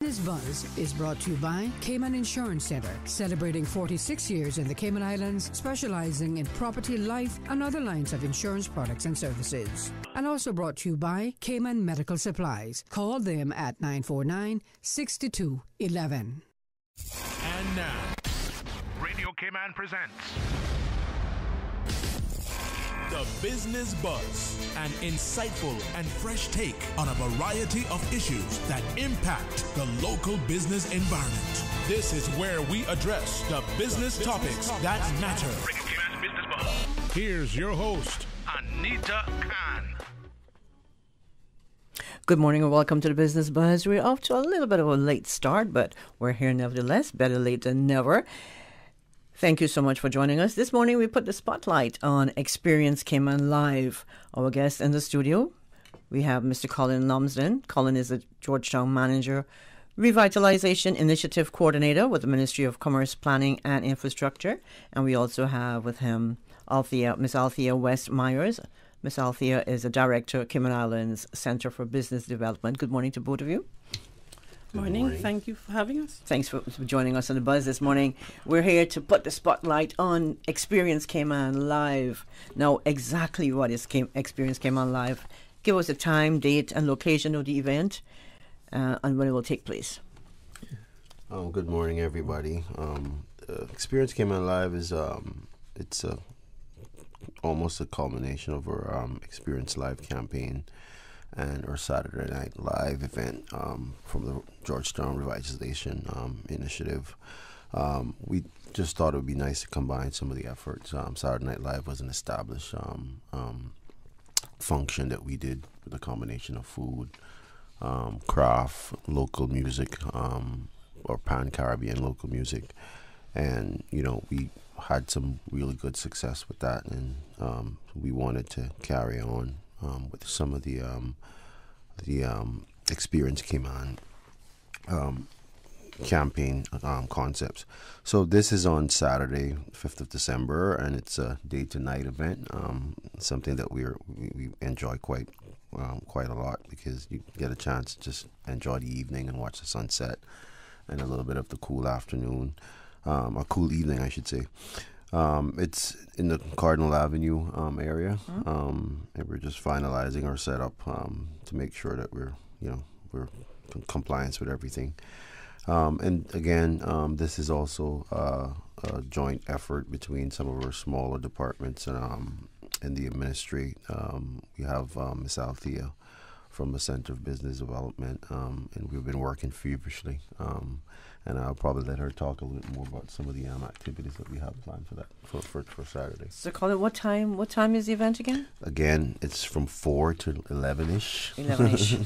This buzz is brought to you by Cayman Insurance Center, celebrating 46 years in the Cayman Islands, specializing in property, life, and other lines of insurance products and services. And also brought to you by Cayman Medical Supplies. Call them at 949-6211. And now, Radio Cayman presents The Business Buzz, an insightful and fresh take on a variety of issues that impact the local business environment. This is where we address the business topics that matter. Radio Cayman's Business Buzz. Here's your host, Anita Khan. Good morning and welcome to the Business Buzz. We're off to a little bit of a late start, but we're here nevertheless. Better late than never. Thank you so much for joining us. This morning we put the spotlight on Experience Cayman Live. Our guest in the studio, we have Mr. Colin Lumsden. Colin is a Georgetown Manager, Revitalization Initiative Coordinator with the Ministry of Commerce, Planning and Infrastructure. And we also have with him Miss Althea West Myers. Miss Althea is a Director at Cayman Islands Center for Business Development. Good morning to both of you. Morning. Thank you for having us. Thanks for joining us on the Buzz this morning. We're here to put the spotlight on Experience Cayman Live. Now, exactly what is Experience Cayman Live? Give us a time, date, and location of the event, and when it will take place. Good morning, everybody. Experience Cayman Live is it's almost a culmination of our Experience Live campaign and our Saturday Night Live event from the Georgetown Revitalization Initiative. We just thought it would be nice to combine some of the efforts. Saturday Night Live was an established function that we did with a combination of food, craft, local music, or pan-Caribbean local music. And, we had some really good success with that, and we wanted to carry on with some of the Experience Cayman campaign concepts. So this is on Saturday, 5th of December, and it's a day-to-night event. Something that we enjoy quite a lot, because you get a chance to just enjoy the evening and watch the sunset, and a little bit of the cool afternoon, a cool evening, I should say. It's in the Cardinal Avenue area, and we're just finalizing our setup to make sure that we're in compliance with everything. And again, this is also a joint effort between some of our smaller departments and the ministry. We have Miss Althea from the Center of Business Development, and we've been working feverishly. And I'll probably let her talk a little more about some of the activities that we have planned for that for Saturday. So, Colin, what time is the event again? Again, it's from 4 to 11-ish. 11-ish.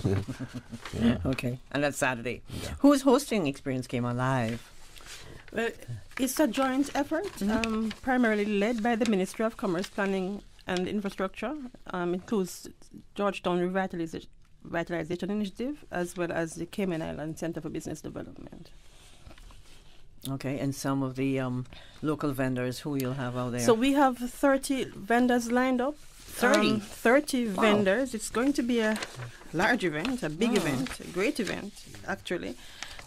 Yeah. Okay, and that's Saturday. Yeah. Who is hosting Experience Cayman Live? Well, it's a joint effort, primarily led by the Ministry of Commerce, Planning and Infrastructure. Includes Georgetown Revitalization Initiative, as well as the Cayman Islands Center for Business Development. Okay, and some of the local vendors who you'll have out there. So we have 30 vendors lined up. 30? 30 Wow. vendors. It's going to be a large event, a big event, a great event, actually.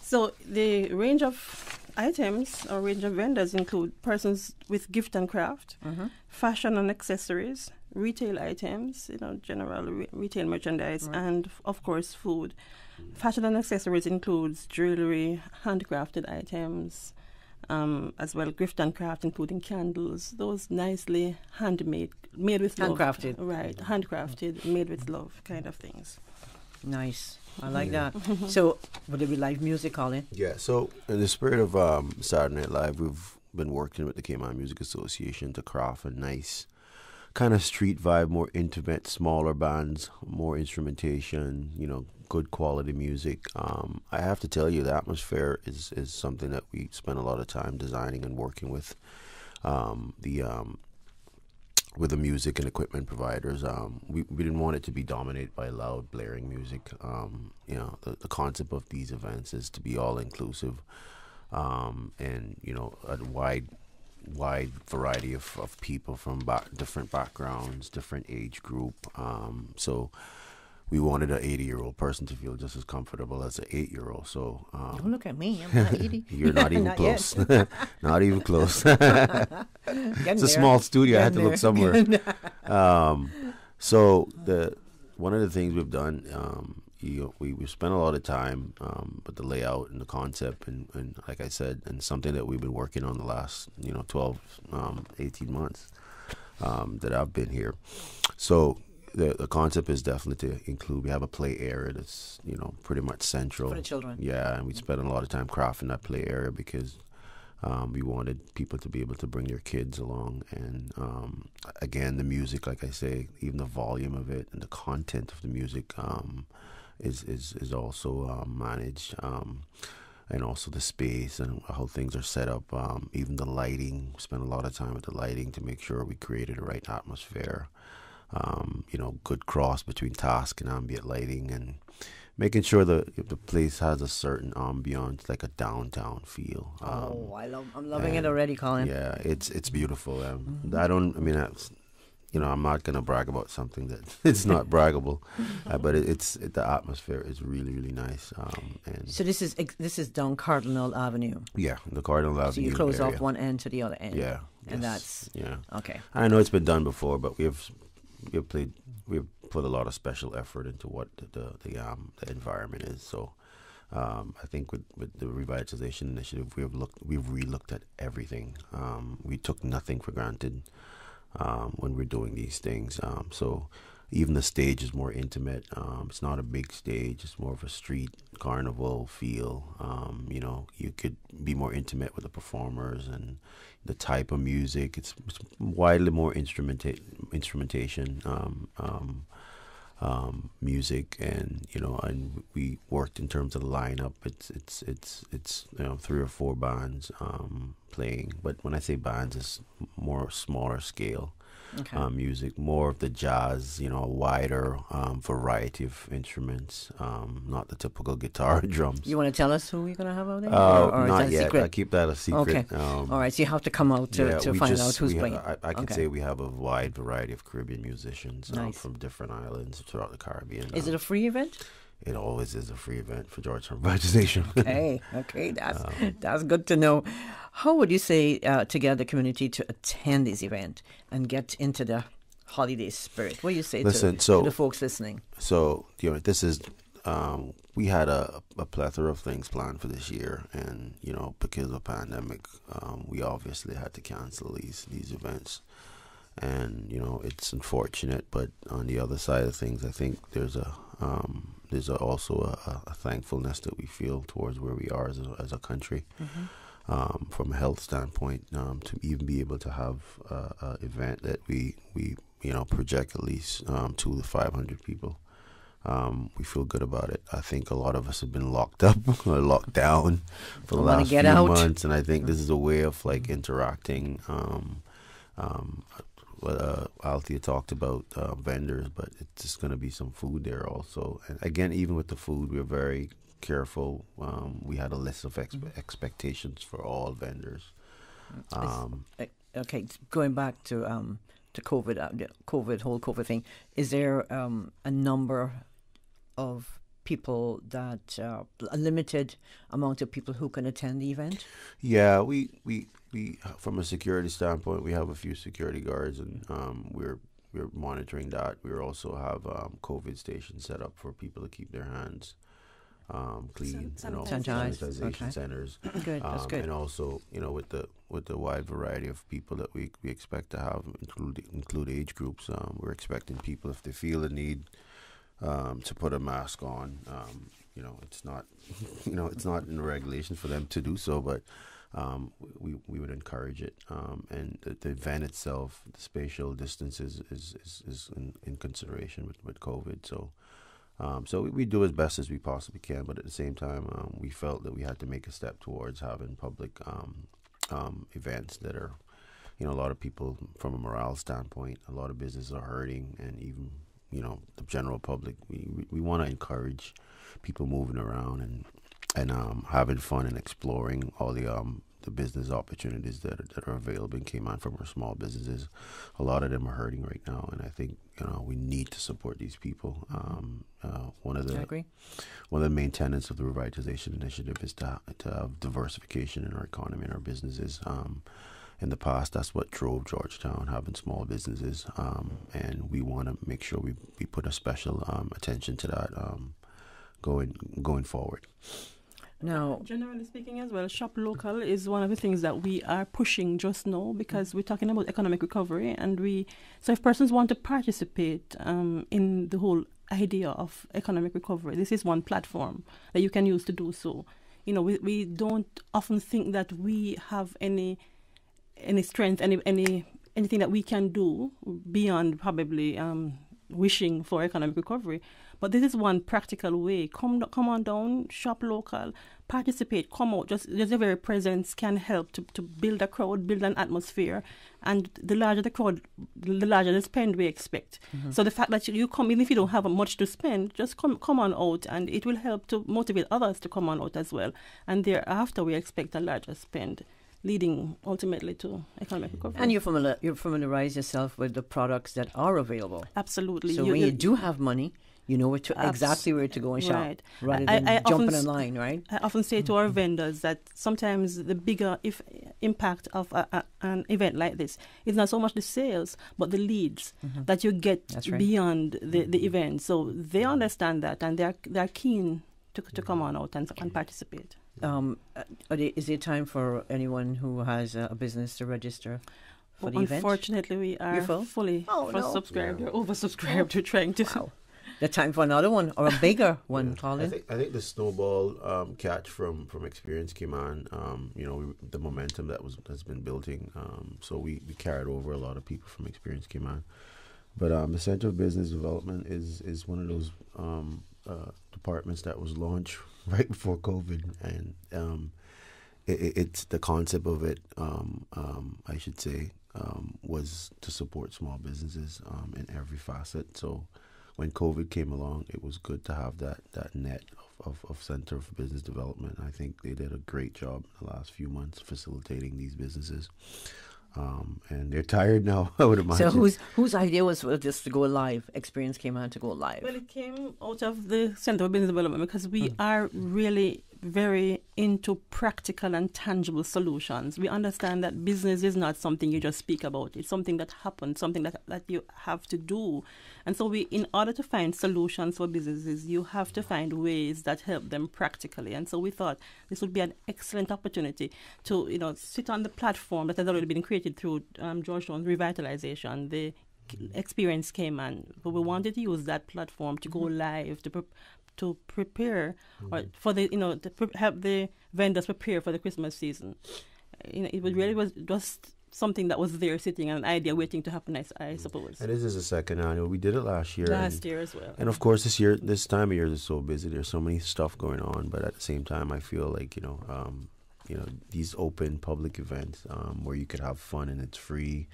So the range of items or range of vendors include persons with gift and craft, fashion and accessories, retail items, general retail merchandise, and of course food. Fashion and accessories includes jewelry, handcrafted items, as well gift and craft, including candles, those nicely handmade, made with love. Handcrafted. Right, handcrafted, made with love kind of things. Nice. I like that. So, will there be live music, Colin? Yeah, so in the spirit of Saturday Night Live, we've been working with the Cayman Music Association to craft a nice kind of street vibe, more intimate, smaller bands, more instrumentation, good quality music. I have to tell you, the atmosphere is something that we spend a lot of time designing and working with with the music and equipment providers. We didn't want it to be dominated by loud, blaring music. The concept of these events is to be all inclusive, and a wide variety of people from different backgrounds, different age group. So we wanted an 80-year-old person to feel just as comfortable as an 8-year-old. So Don't look at me. I'm not 80. you're not even Not close. yet. Not even close. Getting It's a there. small studio. I had to Getting look somewhere. So one of the things we've done, we spent a lot of time with the layout and the concept, and like I said, and something that we've been working on the last 12, 18 months that I've been here. So the concept is definitely to include. We have a play area that's pretty much central For the children. Yeah, and we spent a lot of time crafting that play area because we wanted people to be able to bring their kids along, and again, the music, like I say, even the volume of it and the content of the music is also managed, and also the space and how things are set up. Even the lighting, we spent a lot of time with the lighting to make sure we created the right atmosphere. Good cross between task and ambient lighting, and making sure the place has a certain ambiance, like a downtown feel. I'm loving it already, Colin. Yeah, it's beautiful. I'm not gonna brag about something that it's not braggable, but the atmosphere is really, really nice. And So this is down Cardinal Avenue. yeah, the Cardinal Avenue. So you close area. off one end to the other end. Yeah, And yes, that's okay. I know it's been done before, but we've put a lot of special effort into what the environment is. So I think with the revitalization initiative, we've relooked at everything. We took nothing for granted when we're doing these things. So even the stage is more intimate. It's not a big stage. It's more of a street carnival feel. You could be more intimate with the performers and the type of music. It's widely more instrumentation, music, and we worked in terms of the lineup. It's 3 or 4 bands playing, but when I say bands, it's more smaller scale. Okay. Music, more of the jazz, a wider variety of instruments, not the typical guitar and drums. You want to tell us who you're going to have out there? Or is Not that yet. secret? I keep that a secret. Okay. All right. So you have to come out to we find just- out who's we playing. I can Okay. say we have a wide variety of Caribbean musicians Nice. from different islands throughout the Caribbean. Is it a free event? It always is a free event for Georgetown Revitalization. Okay, that's good to know. How would you say to get the community to attend this event and get into the holiday spirit? What do you say to the folks listening? So this is we had a plethora of things planned for this year, and because of the pandemic, we obviously had to cancel these events. And it's unfortunate, but on the other side of things, I think there's also a thankfulness that we feel towards where we are as a country, from a health standpoint, to even be able to have an event that we project at least 200 to 500 people. We feel good about it. I think a lot of us have been locked up or locked down for the last few months, and I think this is a way of interacting. Althea talked about vendors, but it's just going to be some food there also. And again, even with the food, we're very careful. We had a list of expectations for all vendors. Okay, going back to COVID, whole COVID thing. Is there a number of people that a limited amount of people who can attend the event? Yeah, we from a security standpoint, we have a few security guards, and we're monitoring that. We also have COVID stations set up for people to keep their hands clean, sanitization centers. Good, that's good. And also, with the wide variety of people that we expect to have, include age groups. We're expecting people, if they feel the need to put a mask on. It's not it's not in the regulations for them to do so, but we would encourage it. And the event itself, the spatial distance is in consideration with COVID. So we do as best as we possibly can, but at the same time, we felt that we had to make a step towards having public events that are, a lot of people, from a morale standpoint, a lot of businesses are hurting, and even the general public. We want to encourage people moving around and having fun and exploring all the the business opportunities that are available in Cayman from our small businesses. A lot of them are hurting right now, and I think we need to support these people. One of I agree. One of the main tenets of the revitalization initiative is to have diversification in our economy and our businesses. In the past, that's what drove Georgetown, having small businesses, and we want to make sure we put a special attention to that going forward. Now, generally speaking as well, shop local is one of the things that we are pushing just now, because we're talking about economic recovery, and so if persons want to participate in the whole idea of economic recovery, this is one platform that you can use to do so. We don't often think that we have any strength, anything that we can do beyond probably wishing for economic recovery. But this is one practical way. Come on down, shop local, participate, come out. Just your very presence can help to build a crowd, build an atmosphere. And the larger the crowd, the larger the spend we expect. Mm-hmm. So the fact that you come, even if you don't have much to spend, just come on out, and it will help to motivate others to come on out as well. And thereafter, we expect a larger spend, leading ultimately to economic recovery. And you familiarize yourself with the products that are available. Absolutely. So when you do have money, you know exactly where to go and shop, right, rather than jumping in line, right? I often say to our vendors that sometimes the bigger impact of an event like this is not so much the sales, but the leads that you get beyond the event. So they understand that, and they're keen to come on out and participate. Is there time for anyone who has a business to register for the event? Unfortunately, we are fully subscribed. We're oversubscribed. We're trying to... Wow. The time for another one, or a bigger one, Colin? I think the snowball catch from Experience Cayman, the momentum has been building. So we carried over a lot of people from Experience Cayman. But the Center of Business Development is one of those departments that was launched right before COVID, and it's the concept of it, I should say, was to support small businesses in every facet. So when COVID came along, it was good to have that net of Center for Business Development. I think they did a great job in the last few months facilitating these businesses. And they're tired now, I would imagine. So whose idea was for this to go live? Experience Cayman to go live? Well, it came out of the Center for Business Development, because we are really very into practical and tangible solutions. We understand that business is not something you just speak about. It's something that happens, something that you have to do. And so in order to find solutions for businesses, you have to find ways that help them practically. And so we thought this would be an excellent opportunity to, sit on the platform that has already been created through Georgetown's revitalization, the Experience Cayman. But we wanted to use that platform to go live, to prepare, or for help the vendors prepare for the Christmas season. It really was just something that was there sitting, an idea waiting to happen, I suppose. And this is the second annual. We did it last year. Last year as well. And of course, this time of year is so busy. There's so many stuff going on. But at the same time, I feel like these open public events where you could have fun and it's free.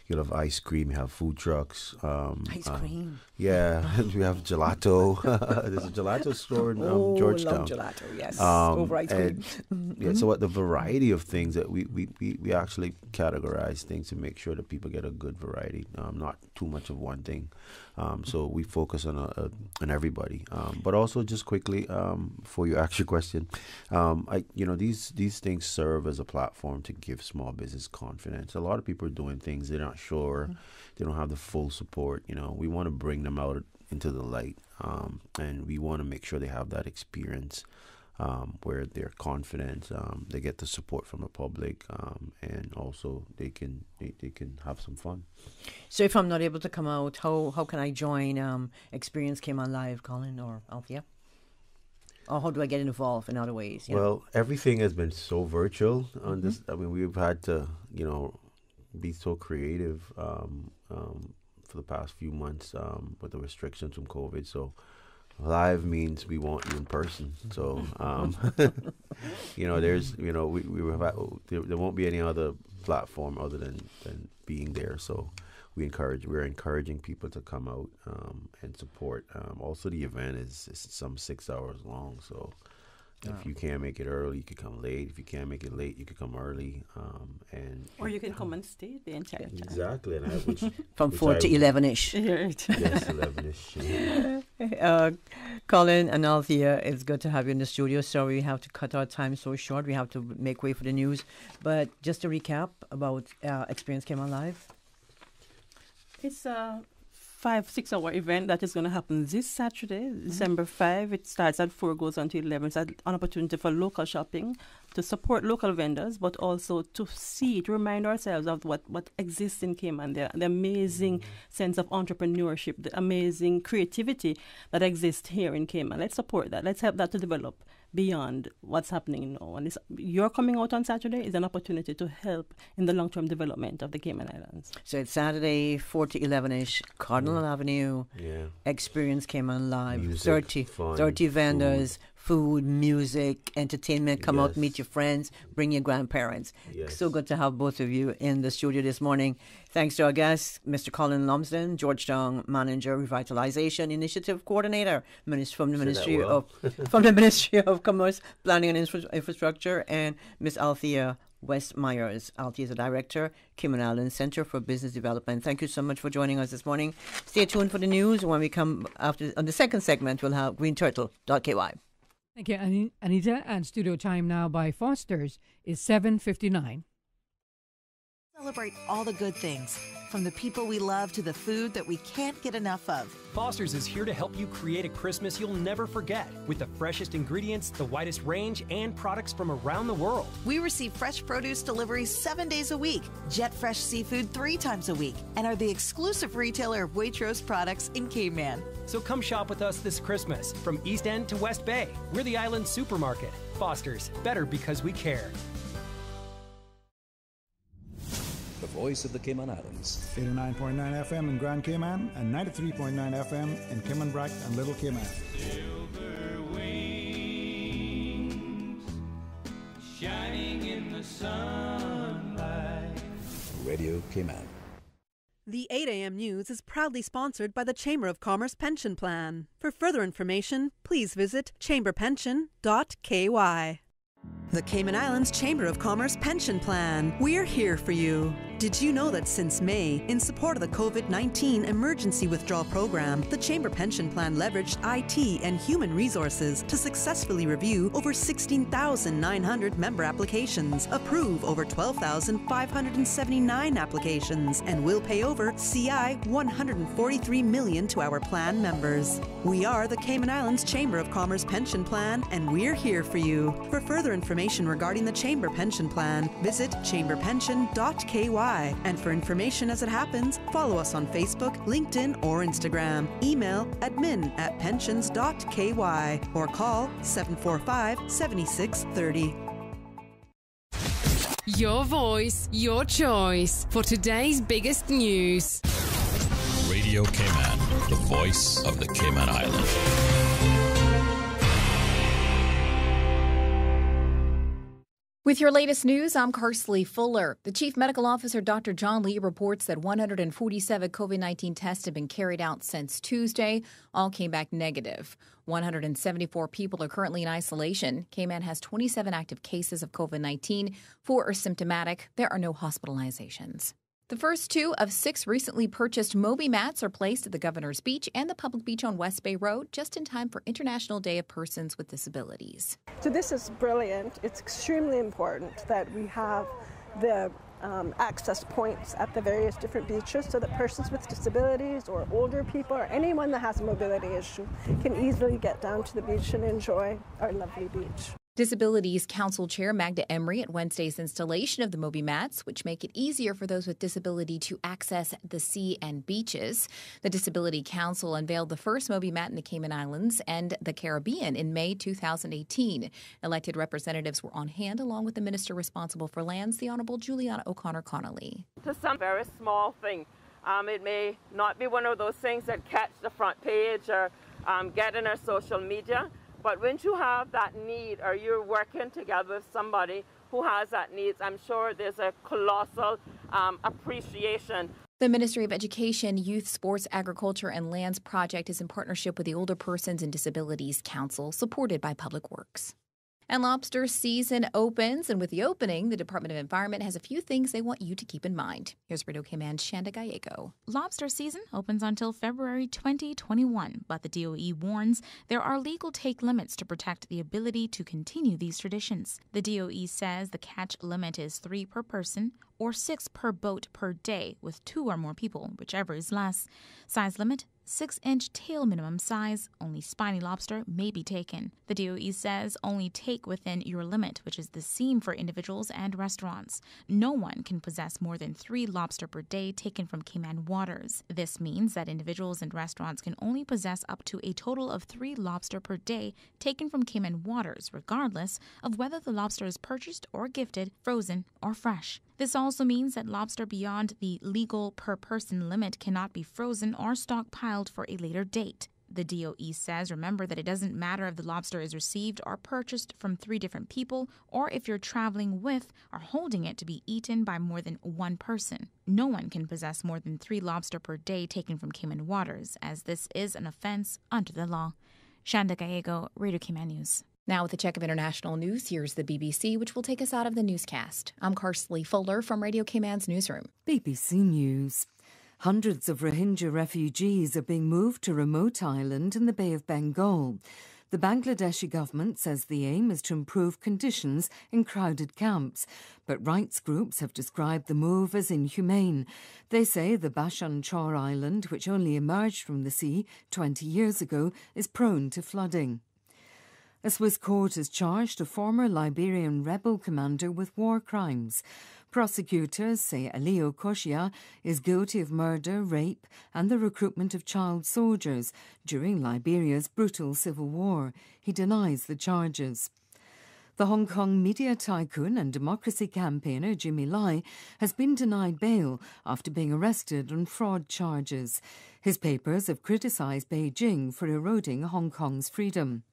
You'll have ice cream, you have food trucks. Ice cream. Yeah, we have gelato. There's a gelato store in Georgetown. Love gelato, yes. Over ice cream. So what the variety of things that we actually categorize things to make sure that people get a good variety, not too much of one thing. So we focus on everybody. But also just quickly, before you ask your question, these things serve as a platform to give small business confidence. A lot of people are doing things they're not sure, they don't have the full support. We want to bring them out into the light, and we want to make sure they have that experience where they're confident, they get the support from the public, and also they can have some fun. So if I'm not able to come out, how can I join Experience Cayman Live, Colin or Althea? Or how do I get involved in other ways? Well, everything has been so virtual on this. I mean, we've had to, be so creative for the past few months with the restrictions from COVID. So live means we want you in person. So, there's, there won't be any other platform other than being there. So we're encouraging people to come out and support. Also, the event is some 6 hours long. So If you can't make it early, you can come late. If you can't make it late, you can come early. Or you can come and stay the entire time. Exactly. And From 4 to 11-ish. Right. Yes, 11-ish. Colin and Althea, it's good to have you in the studio. Sorry we have to cut our time so short. We have to make way for the news. But just to recap about Experience Cayman Live. It's a 5-6 hour event that is going to happen this Saturday, December 5. It starts at 4, goes until 11. It's an opportunity for local shopping, to support local vendors, but also to remind ourselves of what exists in Cayman, the amazing sense of entrepreneurship, the amazing creativity that exists here in Cayman. Let's support that. Let's help that to develop beyond what's happening now. And you're coming out on Saturday is an opportunity to help in the long-term development of the Cayman Islands. So it's Saturday, 4 to 11-ish, Cardinal Avenue, Experience Cayman Live, Music, 30 vendors, food, music, entertainment. Come out, meet your friends, bring your grandparents. So good to have both of you in the studio this morning. Thanks to our guests, Mr. Colin Lumsden, Georgetown Manager, Revitalization Initiative Coordinator, from the Ministry of Commerce, Planning and Infrastructure, and Ms. Althea West Myers. Althea is the Director, Cayman Islands Center for Business Development. Thank you so much for joining us this morning. Stay tuned for the news. When we come after on the second segment, we'll have Green Turtle.ky. Thank you, Anita. And studio time now by Foster's is 7:59. Celebrate all the good things, from the people we love to the food that we can't get enough of. Foster's is here to help you create a Christmas you'll never forget, with the freshest ingredients, the widest range, and products from around the world. We receive fresh produce deliveries 7 days a week, jet fresh seafood 3 times a week, and are the exclusive retailer of Waitrose products in Cayman. So come shop with us this Christmas, from East End to West Bay. We're the island supermarket. Foster's, better because we care. The voice of the Cayman Islands. 89.9 FM in Grand Cayman and 93.9 FM in Cayman Brac and Little Cayman. Silver wings shining in the sunlight. Radio Cayman. The 8 a.m. news is proudly sponsored by the Chamber of Commerce Pension Plan. For further information, please visit chamberpension.ky. The Cayman Islands Chamber of Commerce Pension Plan. We're here for you. Did you know that since May, in support of the COVID-19 Emergency Withdrawal Program, the Chamber Pension Plan leveraged IT and human resources to successfully review over 16,900 member applications, approve over 12,579 applications, and will pay over CI $143 million to our plan members. We are the Cayman Islands Chamber of Commerce Pension Plan, and we're here for you. For further information regarding the Chamber Pension Plan, visit chamberpension.ky. And for information as it happens, follow us on Facebook, LinkedIn, or Instagram. Email admin@pensions.ky or call 745-7630. Your voice, your choice for today's biggest news. Radio Cayman, the voice of the Cayman Islands. With your latest news, I'm Karsley Fuller. The Chief Medical Officer, Dr. John Lee, reports that 147 COVID-19 tests have been carried out since Tuesday. All came back negative. 174 people are currently in isolation. Cayman has 27 active cases of COVID-19. 4 are symptomatic. There are no hospitalizations. The first 2 of 6 recently purchased Moby mats are placed at the Governor's Beach and the public beach on West Bay Road just in time for International Day of Persons with Disabilities. So this is brilliant. It's extremely important that we have the access points at the various different beaches so that persons with disabilities or older people or anyone that has a mobility issue can easily get down to the beach and enjoy our lovely beach. Disabilities Council Chair Magda Emery at Wednesday's installation of the Moby mats, which make it easier for those with disability to access the sea and beaches. The Disability Council unveiled the first Moby mat in the Cayman Islands and the Caribbean in May 2018. Elected representatives were on hand along with the minister responsible for lands, the Honorable Juliana O'Connor-Connolly. To some very small thing. It may not be one of those things that catch the front page or get in our social media. But when you have that need or you're working together with somebody who has that need, I'm sure there's a colossal appreciation. The Ministry of Education, Youth, Sports, Agriculture, and Lands project is in partnership with the Older Persons and Disabilities Council, supported by Public Works. And lobster season opens, and with the opening, the Department of Environment has a few things they want you to keep in mind. Here's Radio Cayman's Shanda Gallego. Lobster season opens until February 2021, but the DOE warns there are legal take limits to protect the ability to continue these traditions. The DOE says the catch limit is 3 per person or 6 per boat per day with 2 or more people, whichever is less. Size limit, 6-inch tail minimum size. Only spiny lobster may be taken. The DOE says only take within your limit, which is the seam for individuals and restaurants. No one can possess more than 3 lobster per day taken from Cayman waters. This means that individuals and restaurants can only possess up to a total of 3 lobster per day taken from Cayman waters, regardless of whether the lobster is purchased or gifted, frozen or fresh. This also means that lobster beyond the legal per-person limit cannot be frozen or stockpiled for a later date. The DOE says, remember that it doesn't matter if the lobster is received or purchased from 3 different people or if you're traveling with or holding it to be eaten by more than 1 person. No one can possess more than 3 lobster per day taken from Cayman waters, as this is an offense under the law. Shanda Gallego, Radio Cayman News. Now with a check of international news, here's the BBC, which will take us out of the newscast. I'm Karsley Fuller from Radio Cayman's newsroom. BBC News. Hundreds of Rohingya refugees are being moved to a remote island in the Bay of Bengal. The Bangladeshi government says the aim is to improve conditions in crowded camps, but rights groups have described the move as inhumane. They say the Bashan Char Island, which only emerged from the sea 20 years ago, is prone to flooding. A Swiss court has charged a former Liberian rebel commander with war crimes. Prosecutors say Alio Koshia is guilty of murder, rape and the recruitment of child soldiers during Liberia's brutal civil war. He denies the charges. The Hong Kong media tycoon and democracy campaigner Jimmy Lai has been denied bail after being arrested on fraud charges. His papers have criticised Beijing for eroding Hong Kong's freedom.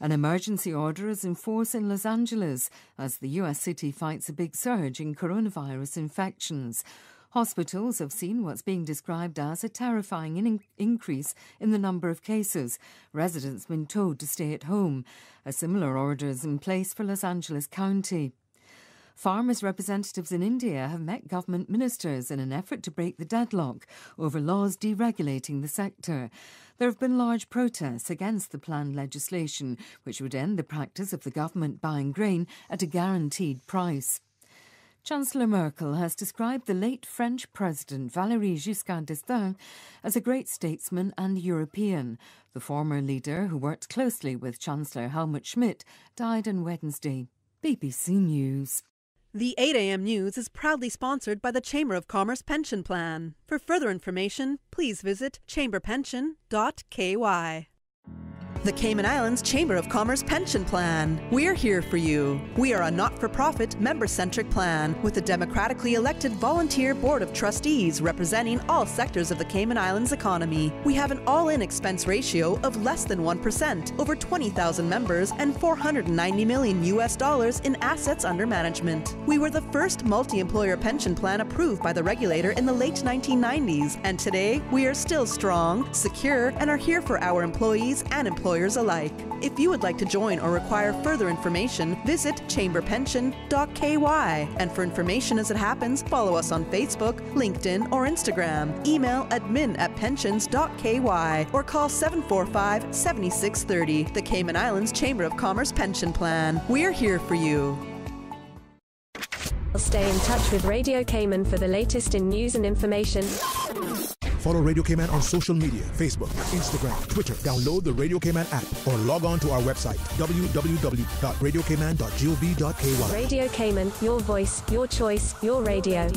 An emergency order is in force in Los Angeles as the U.S. city fights a big surge in coronavirus infections. Hospitals have seen what's being described as a terrifying increase in the number of cases. Residents have been told to stay at home. A similar order is in place for Los Angeles County. Farmers' representatives in India have met government ministers in an effort to break the deadlock over laws deregulating the sector. There have been large protests against the planned legislation, which would end the practice of the government buying grain at a guaranteed price. Chancellor Merkel has described the late French President Valéry Giscard d'Estaing as a great statesman and European. The former leader, who worked closely with Chancellor Helmut Schmidt, died on Wednesday. BBC News. The 8 a.m. news is proudly sponsored by the Chamber of Commerce Pension Plan. For further information, please visit chamberpension.ky. The Cayman Islands Chamber of Commerce Pension Plan. We're here for you. We are a not-for-profit, member-centric plan with a democratically elected volunteer board of trustees representing all sectors of the Cayman Islands economy. We have an all-in expense ratio of less than 1%, over 20,000 members, and $490 million in assets under management. We were the first multi-employer pension plan approved by the regulator in the late 1990s, and today we are still strong, secure, and are here for our employees and employers alike. If you would like to join or require further information, visit chamberpension.ky. And for information as it happens, follow us on Facebook, LinkedIn, or Instagram. Email admin@pensions.ky or call 745-7630. The Cayman Islands Chamber of Commerce Pension Plan. We're here for you. Stay in touch with Radio Cayman for the latest in news and information. Follow Radio Cayman on social media, Facebook, Instagram, Twitter. Download the Radio Cayman app or log on to our website, www.radiocayman.gov.ky. Radio Cayman, your voice, your choice, your radio.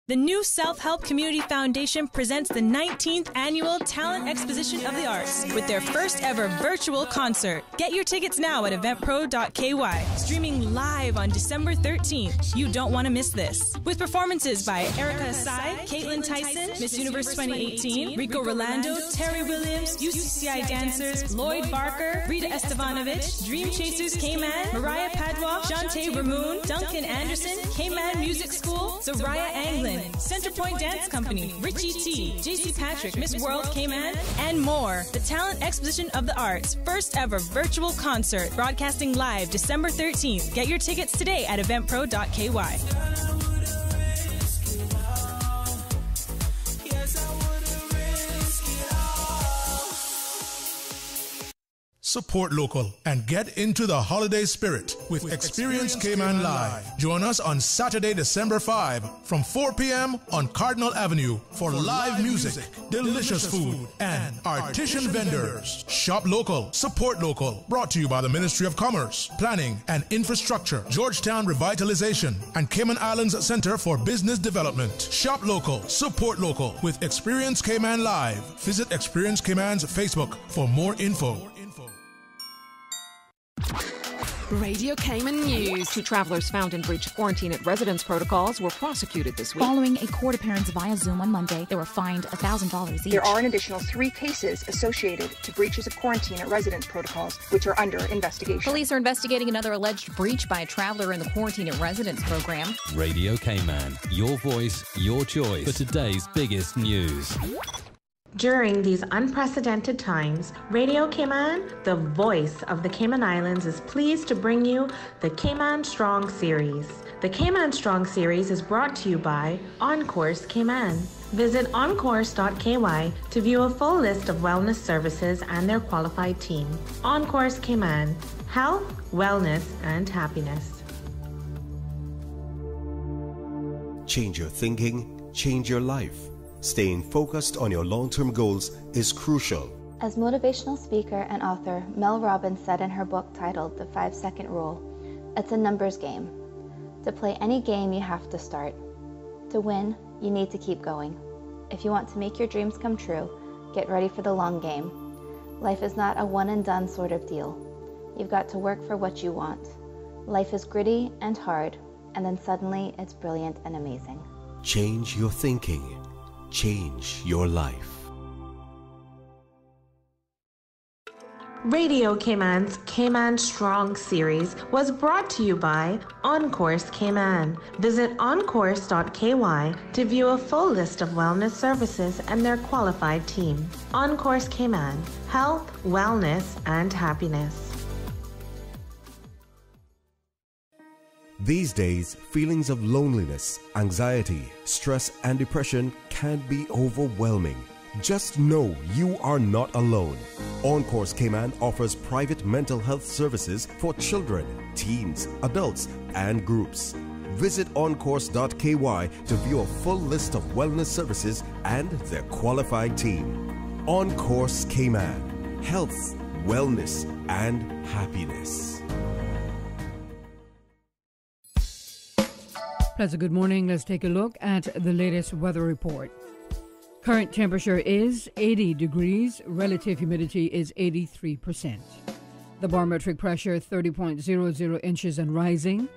The New Self-Help Community Foundation presents the 19th Annual Talent Exposition of the Arts with their first ever virtual concert. Get your tickets now at eventpro.ky. Streaming live on December 13th. You don't want to miss this. With performances by Erica Asai, Caitlin Tyson, Miss Universe 2018, Rico Rolando, Terry Williams, UCCI dancers, Lloyd Barker, Rita Estevanovich, Dream Chasers Cayman, Mariah Padwa, Shantae Ramoon, Duncan Anderson, Cayman Music School, Zariah Anglin, Island, Centerpoint Dance Company, Richie T, JC Patrick, Miss World Cayman, and more. The Talent Exposition of the Arts, first ever virtual concert, broadcasting live December 13th. Get your tickets today at eventpro.ky. Support local and get into the holiday spirit with Experience Cayman Live. Join us on Saturday, December 5 from 4 p.m. on Cardinal Avenue for live music, delicious food, and artisan vendors. Shop local, support local. Brought to you by the Ministry of Commerce, Planning and Infrastructure, Georgetown Revitalization, and Cayman Islands Center for Business Development. Shop local, support local with Experience Cayman Live. Visit Experience Cayman's Facebook for more info. Radio Cayman News. 2 travelers found in breach of quarantine at residence protocols were prosecuted this week. Following a court appearance via Zoom on Monday, they were fined $1,000 each. There are an additional 3 cases associated to breaches of quarantine at residence protocols, which are under investigation. Police are investigating another alleged breach by a traveler in the quarantine at residence program. Radio Cayman, your voice, your choice for today's biggest news. During these unprecedented times, Radio Cayman, the voice of the Cayman Islands, is pleased to bring you the Cayman Strong Series. The Cayman Strong Series is brought to you by Encourse Cayman. Visit encourse.ky to view a full list of wellness services and their qualified team. Encourse Cayman, health, wellness, and happiness. Change your thinking, change your life. Staying focused on your long-term goals is crucial. As motivational speaker and author Mel Robbins said in her book titled The 5-Second Rule, it's a numbers game. To play any game, you have to start. To win, you need to keep going. If you want to make your dreams come true, get ready for the long game. Life is not a one-and-done sort of deal. You've got to work for what you want. Life is gritty and hard, and then suddenly it's brilliant and amazing. Change your thinking. Change your life. Radio Cayman's Cayman Strong Series was brought to you by Encourse Cayman. Visit encourse.ky to view a full list of wellness services and their qualified team. Encourse Cayman, health, wellness, and happiness. These days, feelings of loneliness, anxiety, stress, and depression can be overwhelming. Just know you are not alone. Encourse Cayman offers private mental health services for children, teens, adults, and groups. Visit encourse.ky to view a full list of wellness services and their qualified team. Encourse Cayman, health, wellness, and happiness. Pleasant good morning. Let's take a look at the latest weather report. Current temperature is 80 degrees. Relative humidity is 83%. The barometric pressure 30.00 inches and rising.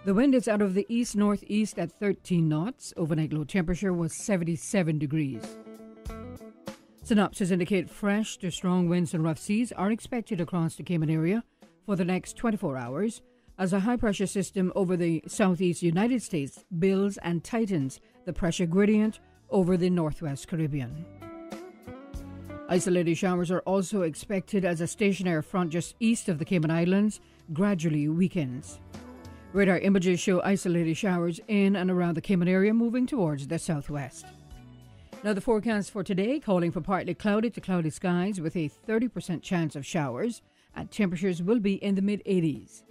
The wind is out of the east-northeast at 13 knots. Overnight low temperature was 77 degrees. Synopsis indicate fresh to strong winds and rough seas are expected across the Cayman area for the next 24 hours. As a high-pressure system over the southeast United States builds and tightens the pressure gradient over the northwest Caribbean. Isolated showers are also expected as a stationary front just east of the Cayman Islands gradually weakens. Radar images show isolated showers in and around the Cayman area moving towards the southwest. Now the forecast for today calling for partly cloudy to cloudy skies with a 30% chance of showers, and temperatures will be in the mid-80s.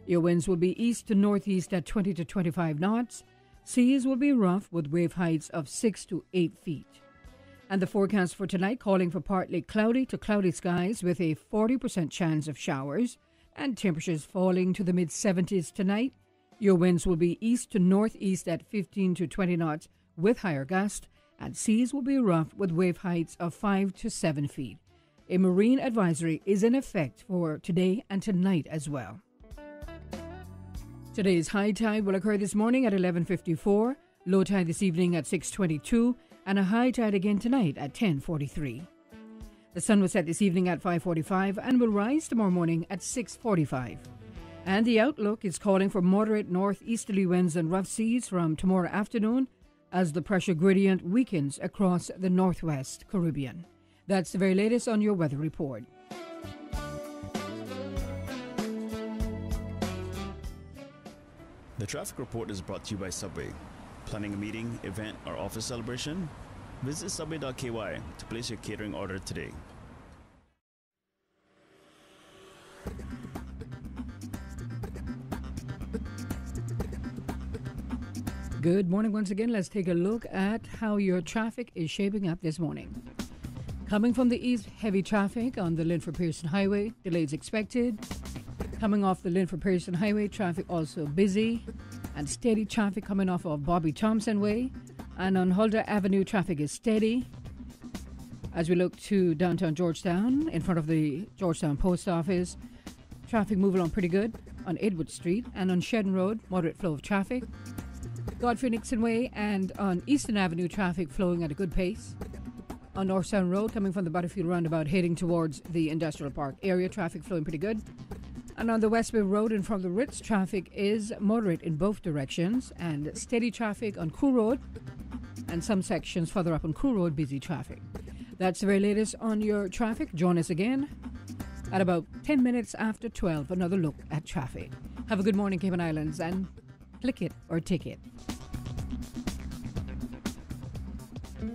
Your winds will be east to northeast at 20 to 25 knots. Seas will be rough with wave heights of 6 to 8 feet. And the forecast for tonight calling for partly cloudy to cloudy skies with a 40% chance of showers and temperatures falling to the mid-70s tonight. Your winds will be east to northeast at 15 to 20 knots with higher gusts, and seas will be rough with wave heights of 5 to 7 feet. A marine advisory is in effect for today and tonight as well. Today's high tide will occur this morning at 11:54, low tide this evening at 6:22, and a high tide again tonight at 10:43. The sun will set this evening at 5:45 and will rise tomorrow morning at 6:45. And the outlook is calling for moderate northeasterly winds and rough seas from tomorrow afternoon as the pressure gradient weakens across the northwest Caribbean. That's the very latest on your weather report. The traffic report is brought to you by Subway. Planning a meeting, event, or office celebration? Visit Subway.ky to place your catering order today. Good morning once again. Let's take a look at how your traffic is shaping up this morning. Coming from the east, heavy traffic on the Linford-Pearson Highway. Delays expected. Coming off the Linford-Pearson Highway, traffic also busy. And steady traffic coming off of Bobby Thompson Way. And on Huldah Avenue, traffic is steady. As we look to downtown Georgetown, in front of the Georgetown Post Office, traffic moving along pretty good on Edward Street. And on Shedden Road, moderate flow of traffic. Godfrey Nixon Way and on Eastern Avenue, traffic flowing at a good pace. On Northtown Road, coming from the Butterfield roundabout, heading towards the Industrial Park area, traffic flowing pretty good. And on the West Bay Road in front of the Ritz, traffic is moderate in both directions and steady traffic on Crew Road and some sections further up on Crew Road, busy traffic. That's the very latest on your traffic. Join us again at about 10 minutes after 12, another look at traffic. Have a good morning, Cayman Islands, and click it or ticket.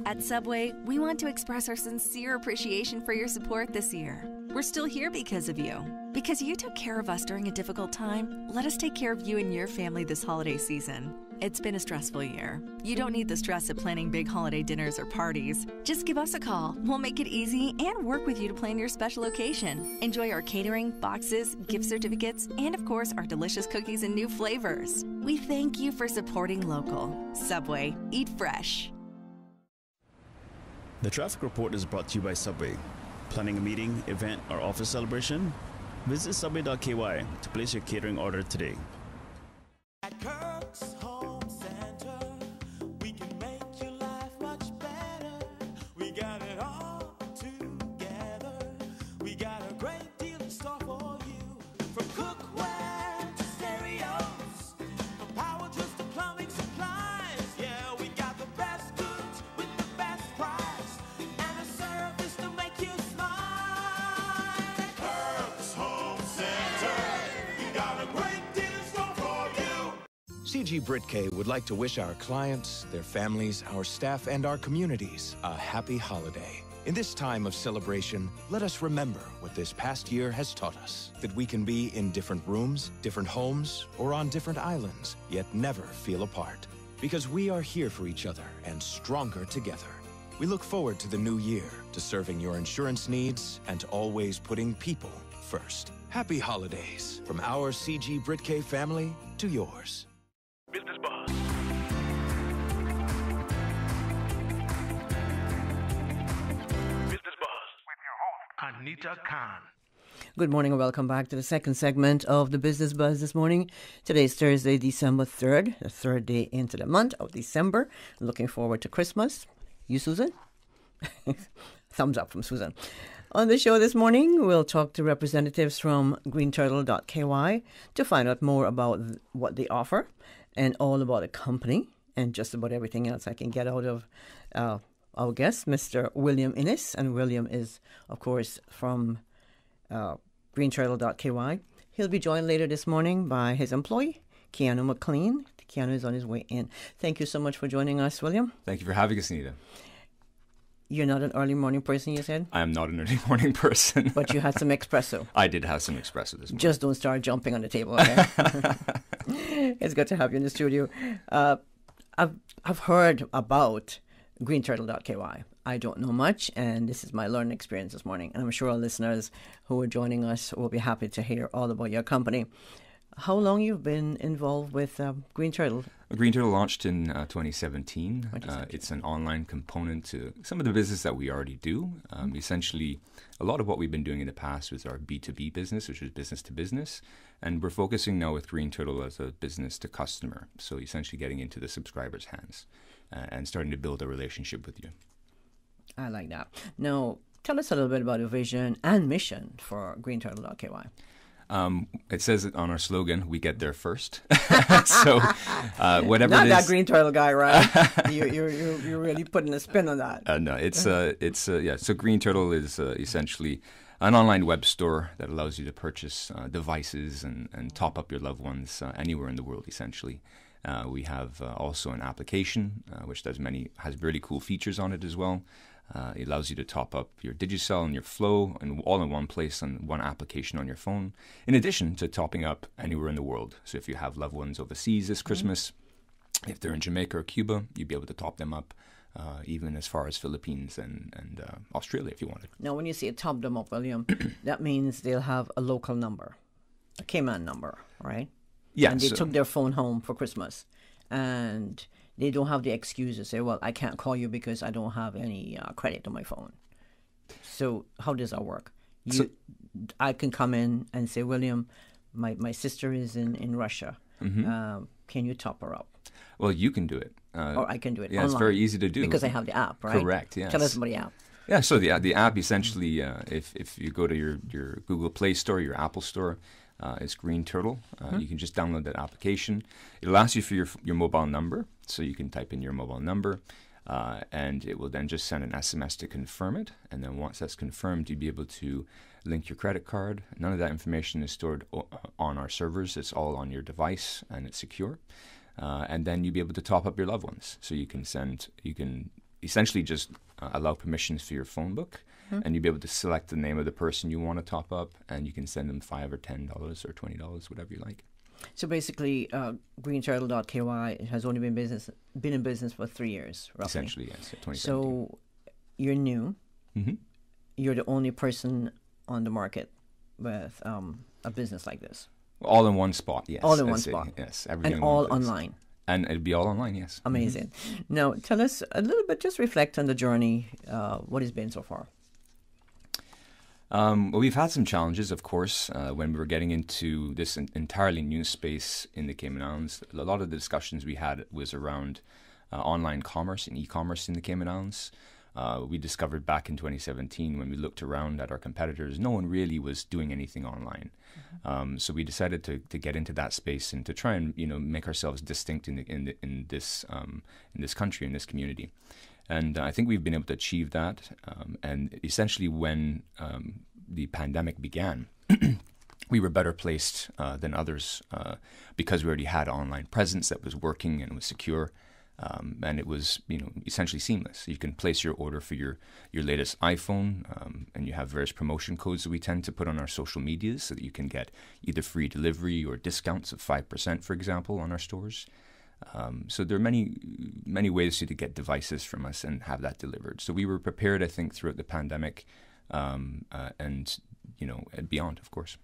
At Subway, we want to express our sincere appreciation for your support this year. We're still here because of you. Because you took care of us during a difficult time, let us take care of you and your family this holiday season. It's been a stressful year. You don't need the stress of planning big holiday dinners or parties. Just give us a call. We'll make it easy and work with you to plan your special occasion. Enjoy our catering, boxes, gift certificates, and of course, our delicious cookies and new flavors. We thank you for supporting local. Subway, eat fresh. The traffic report is brought to you by Subway. Planning a meeting, event, or office celebration? Visit Subway.ky to place your catering order today. At Kirk's Home Center, we can make your life much better. We got it all together. We got a great deal in store for you. From cookware to stereos, from power tools to plumbing supplies. Yeah, we got the best goods with the best price and a service to make you smile. Kirk's Home Center, we got a great deal in store for you. CG Brit.ky would like to wish our clients, their families, our staff, and our communities a happy holiday. In this time of celebration, let us remember what this past year has taught us. That we can be in different rooms, different homes, or on different islands, yet never feel apart. Because we are here for each other and stronger together. We look forward to the new year, to serving your insurance needs, and to always putting people first. Happy holidays from our CG Brit.ky family to yours. Business Buzz. Business Buzz with your host, Anita Khan. Good morning and welcome back to the second segment of the Business Buzz this morning. Today is Thursday, December 3rd, the third day into the month of December. Looking forward to Christmas. You, Susan? Thumbs up from Susan. On the show this morning, we'll talk to representatives from Green Turtle.ky to find out more about what they offer and all about the company and just about everything else I can get out of our guest, Mr. William Inniss. And William is, of course, from Green Turtle.ky. He'll be joined later this morning by his employee, Keanu McLean. Keanu is on his way in. Thank you so much for joining us, William. Thank you for having us, Anita. You're not an early morning person, you said? I am not an early morning person. But you had some espresso. I did have some espresso this morning. Just don't start jumping on the table, okay? It's good to have you in the studio. I've heard about Green Turtle.ky. I don't know much, and this is my learning experience this morning. And I'm sure our listeners who are joining us will be happy to hear all about your company. How long you've been involved with Green Turtle? Green Turtle launched in 2017. It's an online component to some of the business that we already do. Essentially, a lot of what we've been doing in the past was our B2B business, which is business to business. And we're focusing now with Green Turtle as a business to customer. So essentially getting into the subscriber's hands and starting to build a relationship with you. I like that. Now, tell us a little bit about the vision and mission for Green Turtle.ky. It says it on our slogan, we get there first. So whatever Not it is. that Green Turtle guy, right? you're really putting a spin on that. No, it's yeah. So Green Turtle is essentially an online web store that allows you to purchase devices and top up your loved ones anywhere in the world, essentially. We have also an application which has really cool features on it as well. It allows you to top up your Digicel and your Flow and all in one place on one application on your phone, in addition to topping up anywhere in the world. So if you have loved ones overseas this Christmas, if they're in Jamaica or Cuba, you'd be able to top them up, even as far as Philippines and Australia if you wanted. Now, when you say top them up, William, that means they'll have a local number, a Cayman number, right? Yeah. And they took their phone home for Christmas, and they don't have the excuse to say, well, I can't call you because I don't have any credit on my phone. So how does that work? I can come in and say, William, my sister is in Russia. Can you top her up? Well, you can do it. Or I can do it Yeah, online. it's very easy to do. Because I have the app, right? Correct, yes. Tell us about the app. Yeah, so the app essentially, if you go to your Google Play Store, your Apple Store, it's Green Turtle. You can just download that application. It'll ask you for your mobile number, so you can type in your mobile number, and it will then just send an SMS to confirm it. And then once that's confirmed, you'll be able to link your credit card. None of that information is stored on our servers. It's all on your device, and it's secure. And then you'll be able to top up your loved ones. So you can essentially just allow permissions for your phone book, and you'll be able to select the name of the person you want to top up, and you can send them $5 or $10 or $20, whatever you like. So basically, Green Turtle.ky has only been in business for 3 years, roughly. Essentially, yes. 2017. So you're new. You're the only person on the market with a business like this. All in one spot, yes. All in one spot. Yes, everything. And all online. And it'd be all online, yes. Amazing. Now, tell us a little bit, just reflect on the journey, what it's been so far. Well, we've had some challenges, of course, when we were getting into this entirely new space in the Cayman Islands. A lot of the discussions we had was around online commerce and e-commerce in the Cayman Islands. We discovered back in 2017 when we looked around at our competitors, no one really was doing anything online. So we decided to get into that space and to try and make ourselves distinct in this country, in this community. And I think we've been able to achieve that. And essentially when the pandemic began, we were better placed than others because we already had an online presence that was working and was secure. And it was, essentially seamless. You can place your order for your latest iPhone, and you have various promotion codes that we tend to put on our social medias so that you can get either free delivery or discounts of 5%, for example, on our stores. So there are many ways to get devices from us and have that delivered. So we were prepared, I think, throughout the pandemic, and beyond, of course.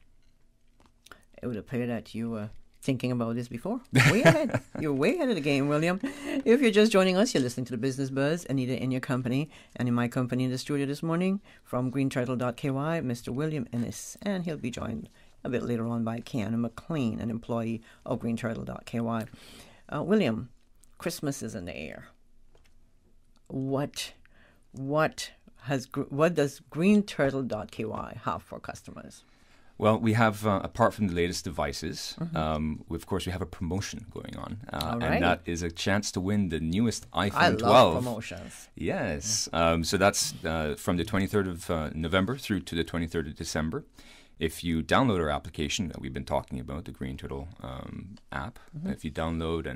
It would appear that you were thinking about this before. Way ahead. You're way ahead of the game, William. If you're just joining us, you're listening to the Business Buzz, Anita in your company, and in my company in the studio this morning from Green Turtle.ky, Mr. William Inniss, and he'll be joined a bit later on by Kiana McLean, an employee of Green Turtle.ky. William, Christmas is in the air. What does Green Turtle.ky have for customers? Well, we have, apart from the latest devices, of course, we have a promotion going on. And that is a chance to win the newest iPhone 12. I love promotions. Yes. So that's from the 23rd of November through to the 23rd of December. If you download our application that we've been talking about, the Green Turtle app, if you download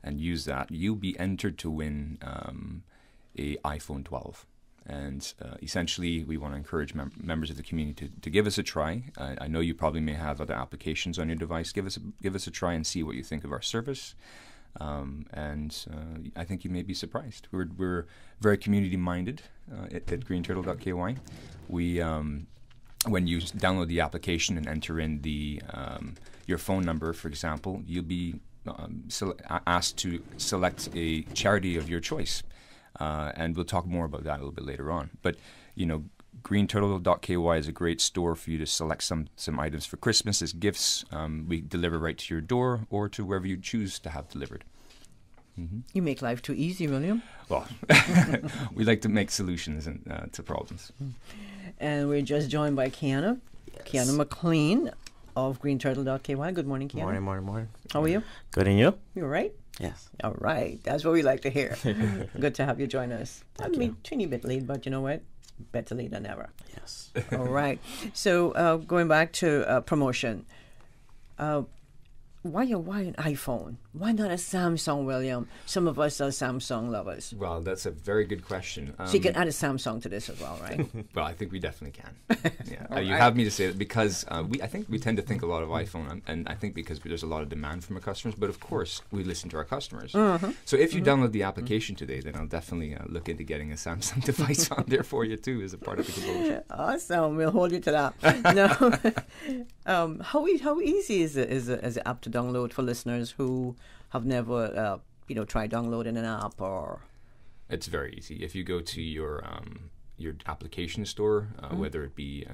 and use that, you'll be entered to win a iPhone 12. And essentially, we want to encourage members of the community to give us a try. I know you probably may have other applications on your device. Give us a try and see what you think of our service. And I think you may be surprised. We're very community-minded at Green Turtle.ky. We when you download the application and enter in your phone number, for example, you'll be asked to select a charity of your choice. And we'll talk more about that a little bit later on. But, Green Turtle.ky is a great store for you to select some items for Christmas as gifts. We deliver right to your door or to wherever you choose to have delivered. You make life too easy, William. Well, we like to make solutions to problems. And we're just joined by Kiana McLean of Green Turtle.ky. Good morning, Keanu. Morning. How are you? Good, and you? You all right? Yes. All right. That's what we like to hear. Good to have you join us. Thank I mean, teeny bit late, but you know what? Better late than never. Yes. All right. So going back to promotion, why an iPhone? Why not a Samsung, William? Some of us are Samsung lovers. Well, that's a very good question. So you can add a Samsung to this as well, right? Well, I think we definitely can. Yeah, you right. have me to say that because I think we tend to think a lot of iPhone, and I think because there's a lot of demand from our customers. But of course, we listen to our customers. Mhm. So if you download the application today, then I'll definitely look into getting a Samsung device on there for you too, as a part of the promotion. Awesome. We'll hold you to that. Now, how easy is the app to download for listeners who have never tried downloading an app? Or It's very easy. If you go to your application store, whether it be